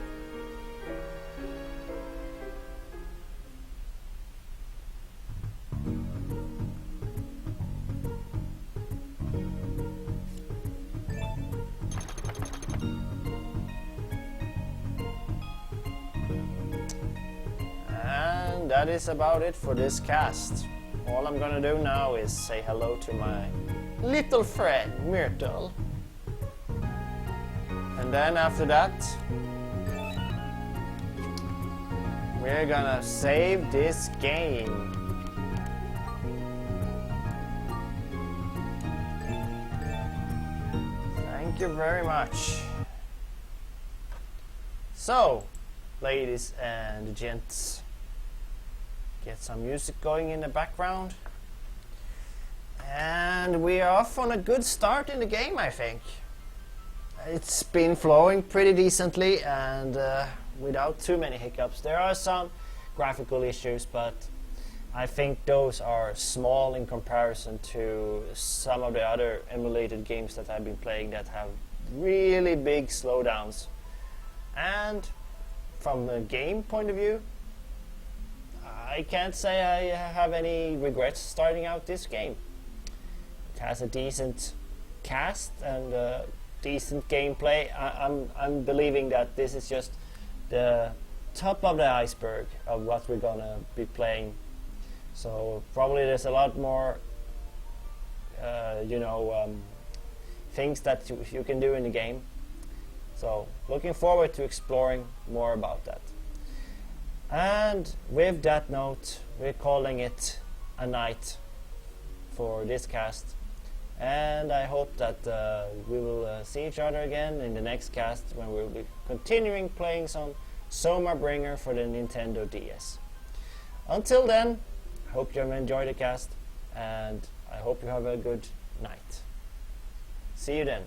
And that is about it for this cast. All I'm gonna do now is say hello to my little friend, Myrtle. And then after that, we're gonna save this game. Thank you very much. So, ladies and gents, get some music going in the background. And we are off on a good start in the game, I think. It's been flowing pretty decently and without too many hiccups. There are some graphical issues, but I think those are small in comparison to some of the other emulated games that I've been playing that have really big slowdowns. And from a game point of view, I can't say I have any regrets starting out this game. It has a decent cast and decent gameplay. I'm believing that this is just the top of the iceberg of what we're gonna be playing. So probably there's a lot more, things that you can do in the game. So looking forward to exploring more about that. And with that note, we're calling it a night for this cast. And I hope that we will see each other again in the next cast when we'll be continuing playing some Soma Bringer for the Nintendo DS. Until then, I hope you have enjoyed the cast and I hope you have a good night. See you then.